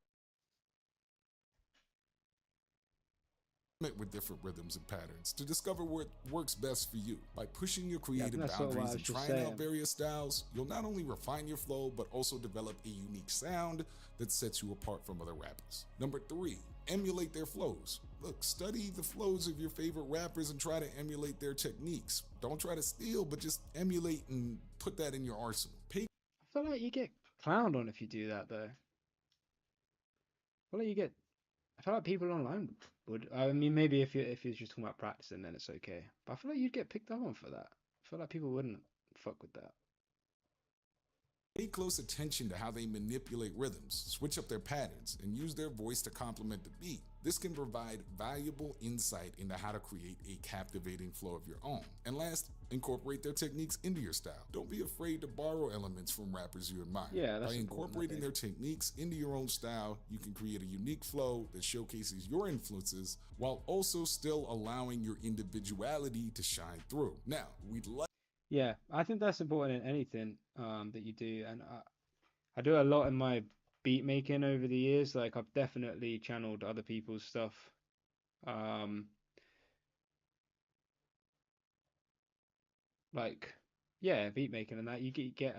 Speaker 12: with different rhythms and patterns to discover what works best for you. By pushing your creative boundaries and trying out various styles, you'll not only refine your flow, but also develop a unique sound that sets you apart from other rappers. Number 3, emulate their flows. Look, study the flows of your favorite rappers and try to emulate their techniques. Don't try to steal, but just emulate and put that in your arsenal.
Speaker 1: I feel like you get clowned on if you do that, though. I feel like people online would. I mean, maybe if you're just talking about practicing, then it's okay. But I feel like you'd get picked up on for that. I feel like people wouldn't fuck with that.
Speaker 12: Pay close attention to how they manipulate rhythms, switch up their patterns, and use their voice to complement the beat. This can provide valuable insight into how to create a captivating flow of your own. And last, incorporate their techniques into your style. Don't be afraid to borrow elements from rappers you admire.
Speaker 1: Yeah, that's
Speaker 12: By incorporating their techniques into your own style, you can create a unique flow that showcases your influences while also still allowing your individuality to shine through. Now, we'd like
Speaker 1: Yeah, I think that's important in anything that you do, and I do a lot in my beat making over the years. Like I've definitely channeled other people's stuff. Like yeah, beat making and that you get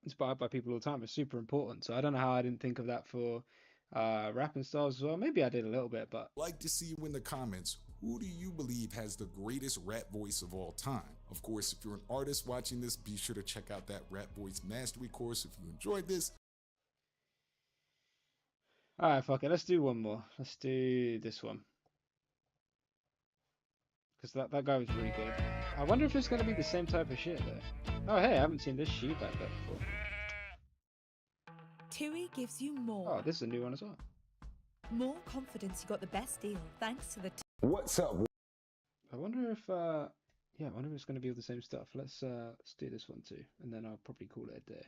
Speaker 1: inspired by people all the time. It's super important. So I don't know how I didn't think of that for rapping styles as well. Maybe I did a little bit, but
Speaker 12: like to see you in the comments. Who do you believe has the greatest rap voice of all time? Of course, if you're an artist watching this, be sure to check out that Rap Voice Mastery course if you enjoyed this.
Speaker 1: Alright, fuck it. Let's do one more. Let's do this one. Because that guy was really good. I wonder if it's going to be the same type of shit, though. Oh, hey, I haven't seen this sheet back there before.
Speaker 2: TUI gives you more.
Speaker 1: Oh, this is a new one as well.
Speaker 2: More confidence you got the best deal thanks to the...
Speaker 1: What's up? I wonder if, yeah, I wonder if it's going to be all the same stuff. Let's do this one too, and then I'll probably call it a day.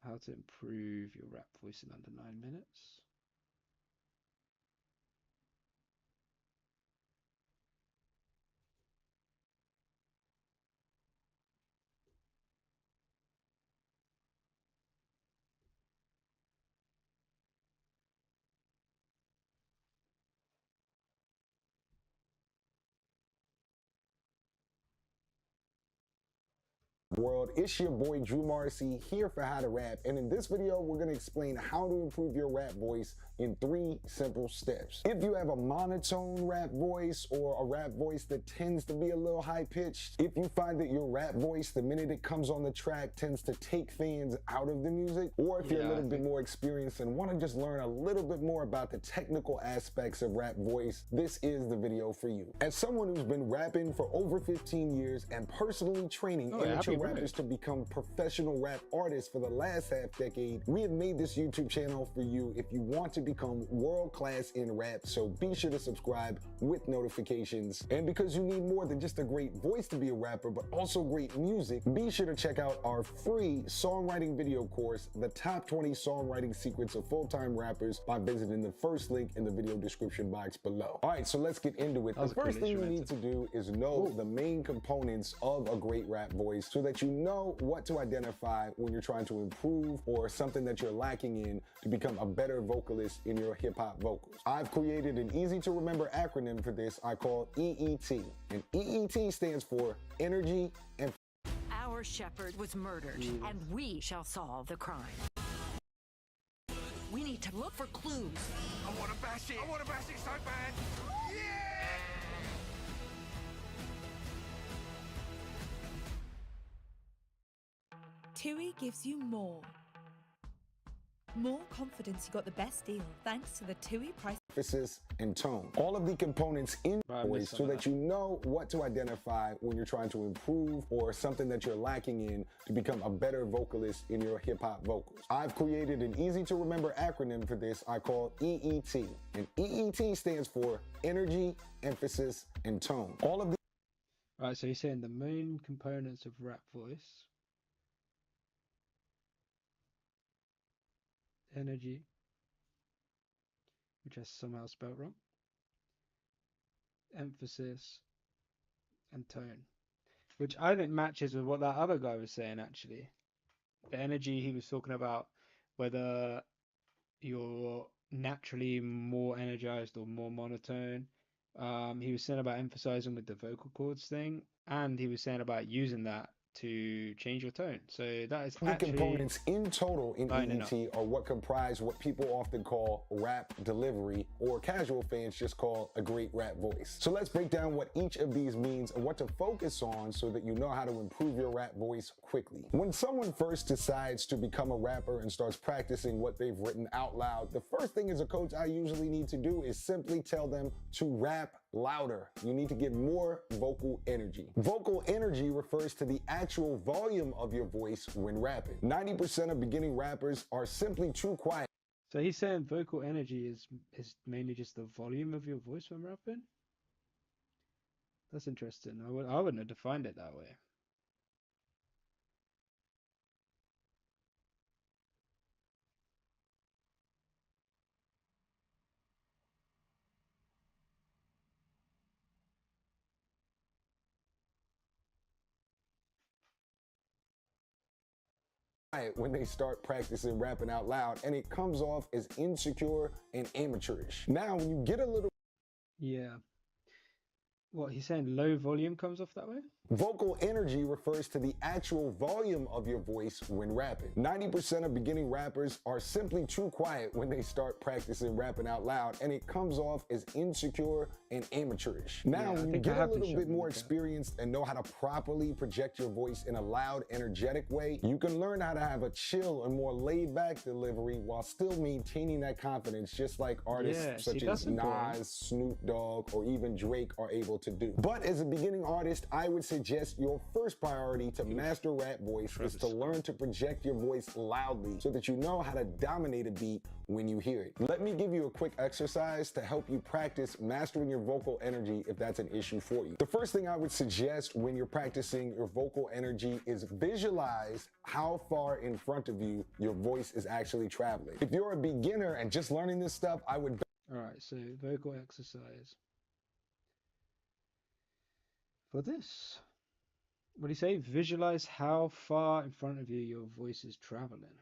Speaker 1: How to improve your rap voice in under 9 minutes.
Speaker 15: World, it's your boy Drew Marcy here for How to Rap, and in this video we're going to explain how to improve your rap voice in 3 simple steps. If you have a monotone rap voice or a rap voice that tends to be a little high-pitched, if you find that your rap voice, the minute it comes on the track, tends to take fans out of the music, or if you're a little bit more experienced and want to just learn a little bit more about the technical aspects of rap voice, this is the video for you. As someone who's been rapping for over 15 years and personally training amateur rappers to become professional rap artists for the last half-decade, we have made this YouTube channel for you if you want to become world-class in rap, so be sure to subscribe with notifications. And because you need more than just a great voice to be a rapper, but also great music, be sure to check out our free songwriting video course, The Top 20 Songwriting Secrets of Full-Time Rappers, by visiting the first link in the video description box below. All right, so let's get into it. The first thing you need to do is know the main components of a great rap voice so that you know what to identify when you're trying to improve or something that you're lacking in to become a better vocalist in your hip-hop vocals. I've created an easy-to-remember acronym for this I call EET, and EET stands for Energy and...
Speaker 4: Our shepherd was murdered, and we shall solve the crime. We need to look for clues.
Speaker 8: I wanna bash it! I wanna bash it so bad!
Speaker 2: TUI gives you more. More confidence you got the best deal thanks to the TUI price.
Speaker 15: Emphasis and tone. All of the components in voice so that you know what to identify when you're trying to improve or something that you're lacking in to become a better vocalist in your hip-hop vocals. I've created an easy-to-remember acronym for this I call EET, and EET stands for Energy, Emphasis, and Tone. All of the...
Speaker 1: Right, so he's saying the main components of rap voice. Energy, which I somehow spelled wrong, emphasis, and tone, which I think matches with what that other guy was saying actually. The energy, he was talking about whether you're naturally more energized or more monotone. He was saying about emphasizing with the vocal cords thing, and he was saying about using that to change your tone. So that is
Speaker 15: the components in total in EET are what comprise what people often call rap delivery, or casual fans just call a great rap voice. So let's break down what each of these means and what to focus on so that you know how to improve your rap voice quickly. When someone first decides to become a rapper and starts practicing what they've written out loud, the first thing as a coach I usually need to do is simply tell them to rap louder. You need to get more vocal energy. Vocal energy refers to the actual volume of your voice when rapping. 90% of beginning rappers are simply too quiet.
Speaker 1: So he's saying vocal energy is mainly just the volume of your voice when rapping? That's interesting. I wouldn't have defined it that way.
Speaker 15: When they start practicing rapping out loud, and it comes off as insecure and amateurish. Now, when you get a little...
Speaker 1: Yeah. What, he's saying low volume comes off that way?
Speaker 15: Vocal energy refers to the actual volume of your voice when rapping. 90% of beginning rappers are simply too quiet when they start practicing rapping out loud, and it comes off as insecure and amateurish. Now, when you get a little bit more experienced and know how to properly project your voice in a loud, energetic way, you can learn how to have a chill and more laid-back delivery while still maintaining that confidence, just like artists such as Nas, Snoop Dogg, or even Drake are able to do. But as a beginning artist, I would say suggest your first priority to master rap voice is to learn to project your voice loudly so that you know how to dominate a beat when you hear it. Let me give you a quick exercise to help you practice mastering your vocal energy if that's an issue for you. The first thing I would suggest when you're practicing your vocal energy is visualize how far in front of you your voice is actually traveling. If you're a beginner and just learning this stuff, I would...
Speaker 1: Alright, so vocal exercise. For this, what do you say? Visualize how far in front of you your voice is traveling.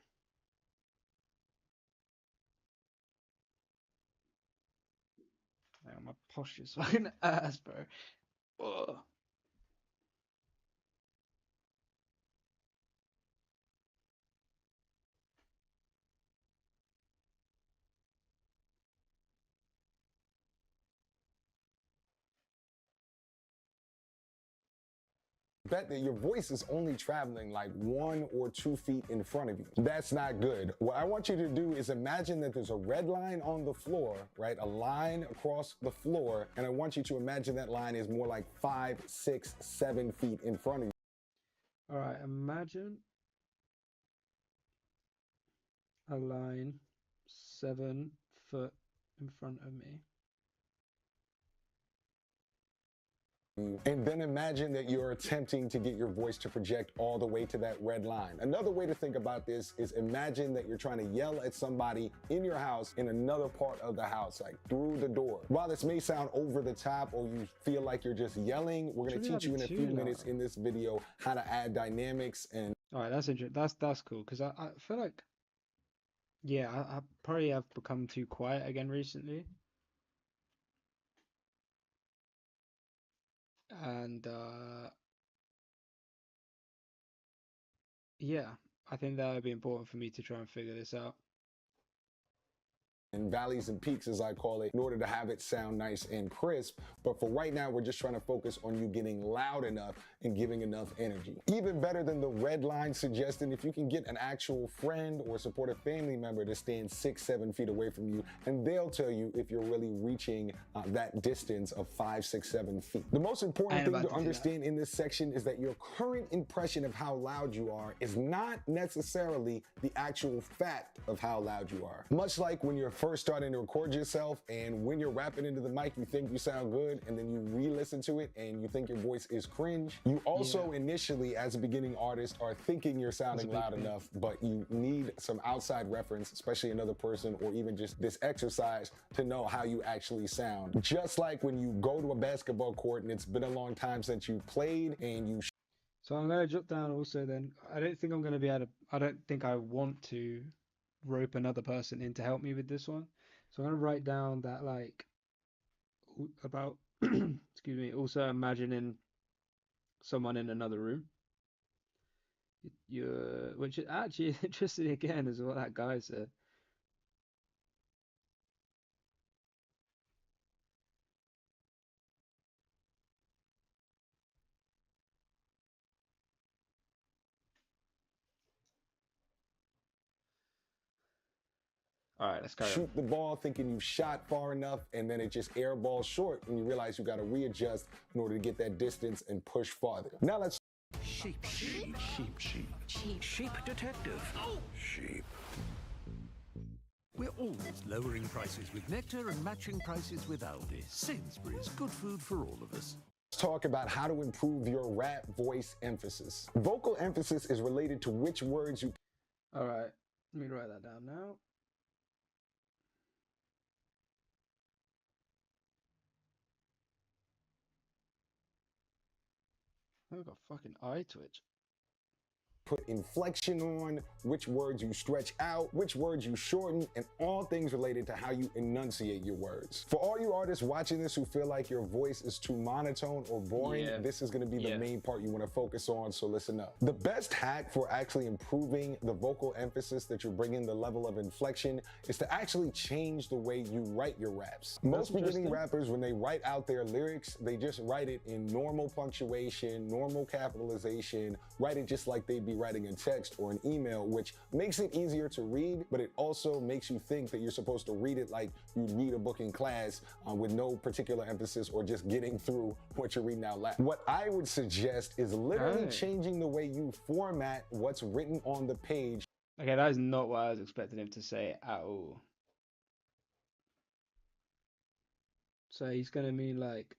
Speaker 1: Man, my posture's fucking ass, bro. Ugh.
Speaker 15: Bet that your voice is only traveling like 1 or 2 feet in front of you. That's not good. What I want you to do is imagine that there's a red line on the floor, right? A line across the floor. And I want you to imagine that line is more like 5, 6, 7 feet in front of you.
Speaker 1: All right, imagine a line 7 foot in front of me.
Speaker 15: And then imagine that you're attempting to get your voice to project all the way to that red line. Another way to think about this is imagine that you're trying to yell at somebody in your house in another part of the house, like through the door. While this may sound over the top or you feel like you're just yelling, we're going to teach you in a few minutes in this video how to add dynamics and...
Speaker 1: All right, that's interesting. That's cool because I feel like, yeah, I probably have become too quiet again recently. And yeah, I think that would be important for me to try and figure this out.
Speaker 15: And valleys and peaks, as I call it, in order to have it sound nice and crisp. But for right now, we're just trying to focus on you getting loud enough and giving enough energy. Even better than the red line suggesting, if you can get an actual friend or supportive family member to stand 6, 7 feet away from you, and they'll tell you if you're really reaching that distance of 5, 6, 7 feet. The most important thing to understand in this section is that your current impression of how loud you are is not necessarily the actual fact of how loud you are. Much like when you're first starting to record yourself and when you're rapping into the mic you think you sound good and then you re-listen to it and you think your voice is cringe. You also initially as a beginning artist are thinking you're sounding loud enough, but you need some outside reference, especially another person or even just this exercise to know how you actually sound. Just like when you go to a basketball court and it's been a long time since you played and you...
Speaker 1: So I'm going to jot down also then, I don't think I'm going to be able to, I don't think I want to rope another person in to help me with this one. So I'm going to write down that like about excuse me, also imagining someone in another room. Which is actually interesting again is what that guy said. All right, let's go.
Speaker 15: Shoot the ball thinking you shot far enough and then it just airballs short and you realize you got to readjust in order to get that distance and push farther. Now let's...
Speaker 11: Sheep detective. Sheep. We're always lowering prices with Nectar and matching prices with Aldi. Sainsbury's, good food for all of us.
Speaker 15: Let's talk about how to improve your rap voice emphasis. Vocal emphasis is related to which words you...
Speaker 1: All right, let me write that down now. I've got fucking eye twitch.
Speaker 15: Put inflection on, which words you stretch out, which words you shorten, and all things related to how you enunciate your words. For all you artists watching this who feel like your voice is too monotone or boring, this is going to be the main part you want to focus on, so listen up. The best hack for actually improving the vocal emphasis that you're bringing, the level of inflection, is to actually change the way you write your raps. Most beginning rappers, when they write out their lyrics, they just write it in normal punctuation, normal capitalization, write it just like they'd be be writing a text or an email, which makes it easier to read, but it also makes you think that you're supposed to read it like you read a book in class with no particular emphasis or just getting through what you're reading out loud. What I would suggest is literally changing the way you format what's written on the page.
Speaker 1: Okay, that is not what I was expecting him to say at all. So he's gonna mean like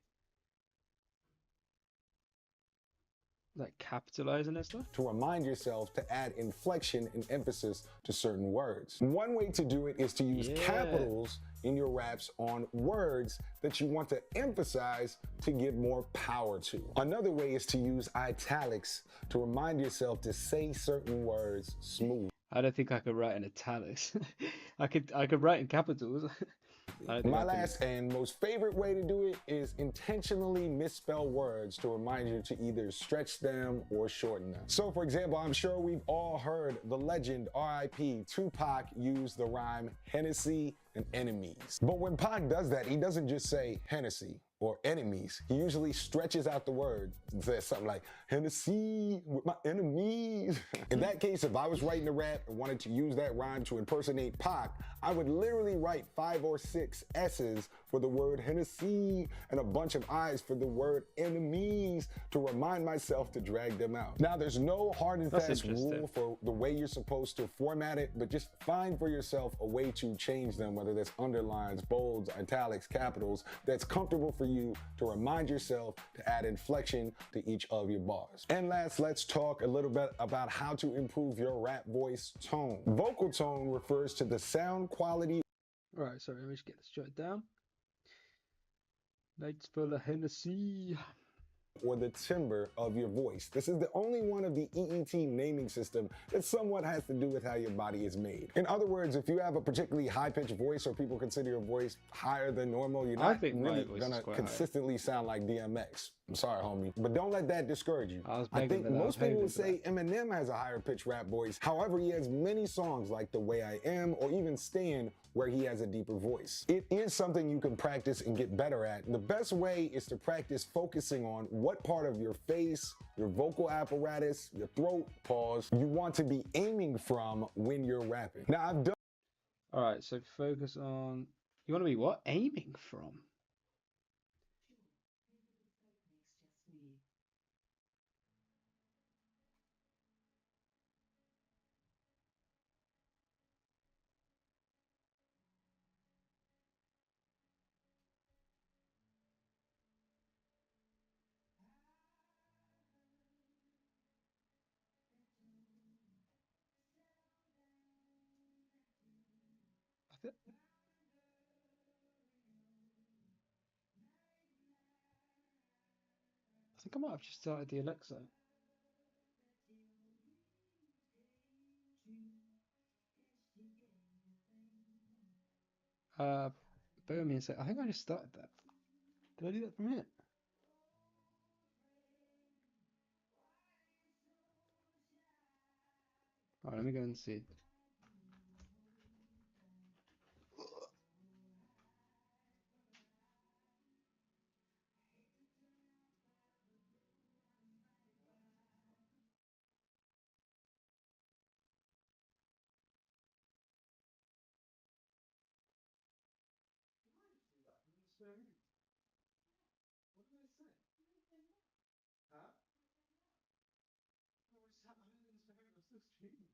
Speaker 1: capitalizing and stuff?
Speaker 15: To remind yourself to add inflection and emphasis to certain words. One way to do it is to use capitals in your raps on words that you want to emphasize to give more power to. Another way is to use italics to remind yourself to say certain words smooth.
Speaker 1: I don't think I could write in italics. I could write in capitals.
Speaker 15: My last and most favorite way to do it is intentionally misspell words to remind you to either stretch them or shorten them. So for example, I'm sure we've all heard the legend R.I.P. Tupac use the rhyme Hennessy and enemies. But when Pac does that, he doesn't just say Hennessy or enemies. He usually stretches out the word and says something like Hennessy with my enemies. In that case, if I was writing a rap and wanted to use that rhyme to impersonate Pac, I would literally write 5 or 6 S's for the word Hennessy and a bunch of I's for the word enemies to remind myself to drag them out. Now, there's no hard and fast rule for the way you're supposed to format it, but just find for yourself a way to change them, whether that's underlines, bolds, italics, capitals, that's comfortable for you to remind yourself to add inflection to each of your bars. And last, let's talk a little bit about how to improve your rap voice tone. Vocal tone refers to the sound quality.
Speaker 1: All right, sorry, let me just get this jotted down. Nights full of Hennessy.
Speaker 15: Or the timbre of your voice. This is the only one of the EET naming system that somewhat has to do with how your body is made. In other words, if you have a particularly high-pitched voice or people consider your voice higher than normal, you're not really gonna consistently sound like DMX. I'm sorry, homie. But don't let that discourage you. I think most people would say Eminem has a higher pitched rap voice. However, he has many songs like The Way I Am or even Stan where he has a deeper voice. It is something you can practice and get better at. The best way is to practice focusing on what part of your face, your vocal apparatus, your throat, pause, you want to be aiming from when you're rapping. Now, I've done.
Speaker 1: All right, so focus on. You want to be what? Aiming from? I think I might have just started the Alexa. Bear with me a sec. I think I just started that. Did I do that from here? Alright, let me go and see. What did I say? Huh? I was still streaming.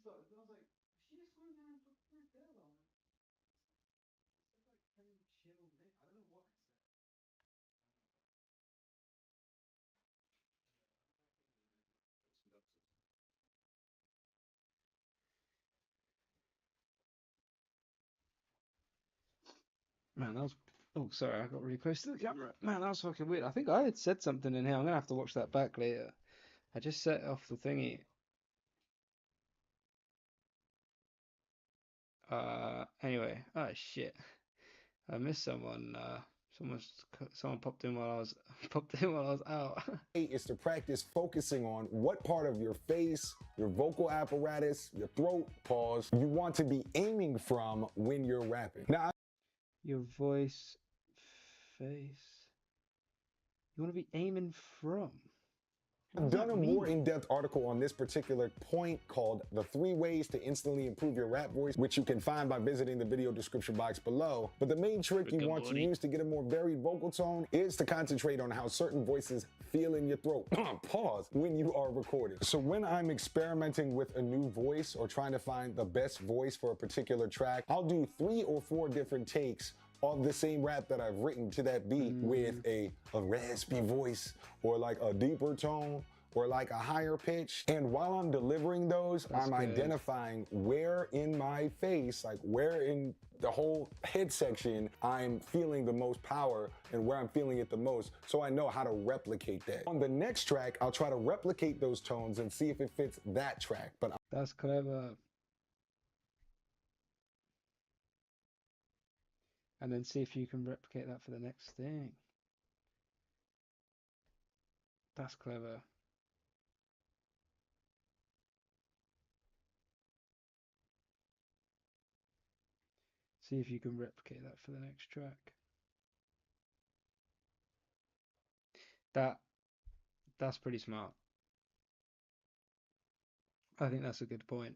Speaker 1: just thought, I was like, she just went down and put her girl on. It's like chill Nick. I don't know what it's. Man, that was. Oh, sorry, I got really close to the camera. Man, that was fucking weird. I think I had said something in here. I'm gonna have to watch that back later. I just set off the thingy. Anyway. Oh shit. I missed someone. Someone popped in while I was out.
Speaker 15: Is to practice focusing on what part of your face, your vocal apparatus, your throat, pause, you want to be aiming from when you're rapping. Now,
Speaker 1: Your voice, face. You want to be aiming from.
Speaker 15: I've done a more in-depth article on this particular point called The 3 Ways to Instantly Improve Your Rap Voice, which you can find by visiting the video description box below. But the main trick you want to use to get a more varied vocal tone is to concentrate on how certain voices feel in your throat. Pause. When you are recording. So when I'm experimenting with a new voice or trying to find the best voice for a particular track, I'll do 3 or 4 different takes of the same rap that I've written to that beat with a raspy voice or like a deeper tone or like a higher pitch. And while I'm delivering those, I'm identifying where in my face, like where in the whole head section, I'm feeling the most power and where I'm feeling it the most, so I know how to replicate that. On the next track, I'll try to replicate those tones and see if it fits that track. But
Speaker 1: That's clever. And then see if you can replicate that for the next thing. That's clever. See if you can replicate that for the next track. That's pretty smart. I think that's a good point.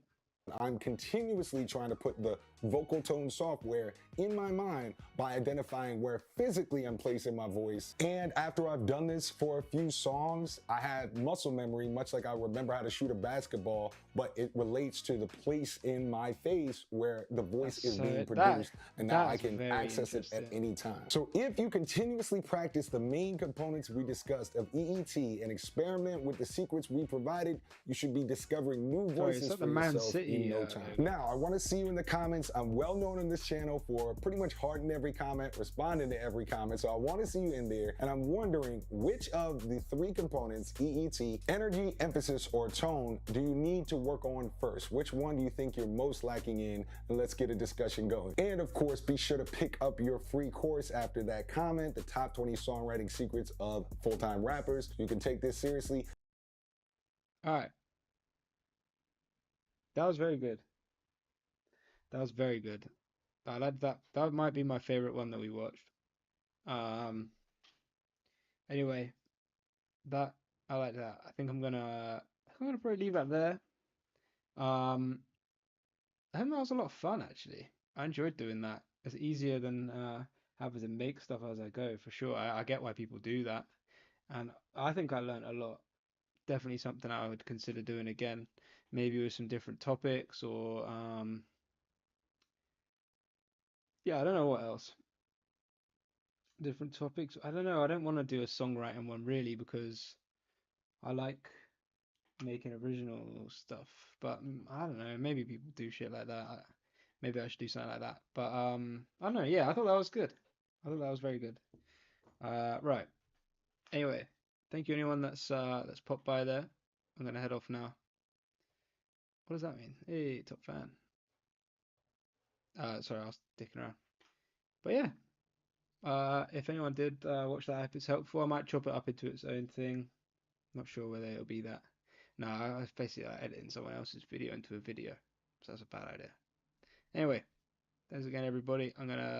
Speaker 15: I'm continuously trying to put the vocal tone software in my mind by identifying where physically I'm placing my voice. And after I've done this for a few songs, I have muscle memory, much like I remember how to shoot a basketball, but it relates to the place in my face where the voice is being produced. And now I can access it at any time. So if you continuously practice the main components we discussed of EET and experiment with the secrets we provided, you should be discovering new voices for yourself in no time. Now, I want to see you in the comments. I'm well known on this channel for pretty much hearting every comment, responding to every comment. So I want to see you in there. And I'm wondering which of the 3 components, EET, energy, emphasis, or tone, do you need to work on first? Which one do you think you're most lacking in? And let's get a discussion going. And of course, be sure to pick up your free course after that comment, the top 20 songwriting secrets of full-time rappers. You can take this seriously.
Speaker 1: All right. That was very good. That was very good. I like that. That might be my favorite one that we watched. Anyway, I like that. I think I'm gonna probably leave that there. I think that was a lot of fun actually. I enjoyed doing that. It's easier than having to make stuff as I go, for sure. I get why people do that, and I think I learned a lot. Definitely something I would consider doing again. Maybe with some different topics or yeah, I don't know what else. Different topics. I don't know. I don't want to do a songwriting one really because I like making original stuff. But I don't know. Maybe people do shit like that. Maybe I should do something like that. But I don't know. Yeah, I thought that was good. I thought that was very good. Right. Anyway, thank you anyone that's popped by there. I'm gonna head off now. What does that mean? Hey, top fan. Sorry, I was dicking around. But yeah, if anyone did watch that, if it's helpful, I might chop it up into its own thing. Not sure whether it'll be that. No, I was basically editing someone else's video into a video, so that's a bad idea. Anyway, thanks again, everybody. I'm gonna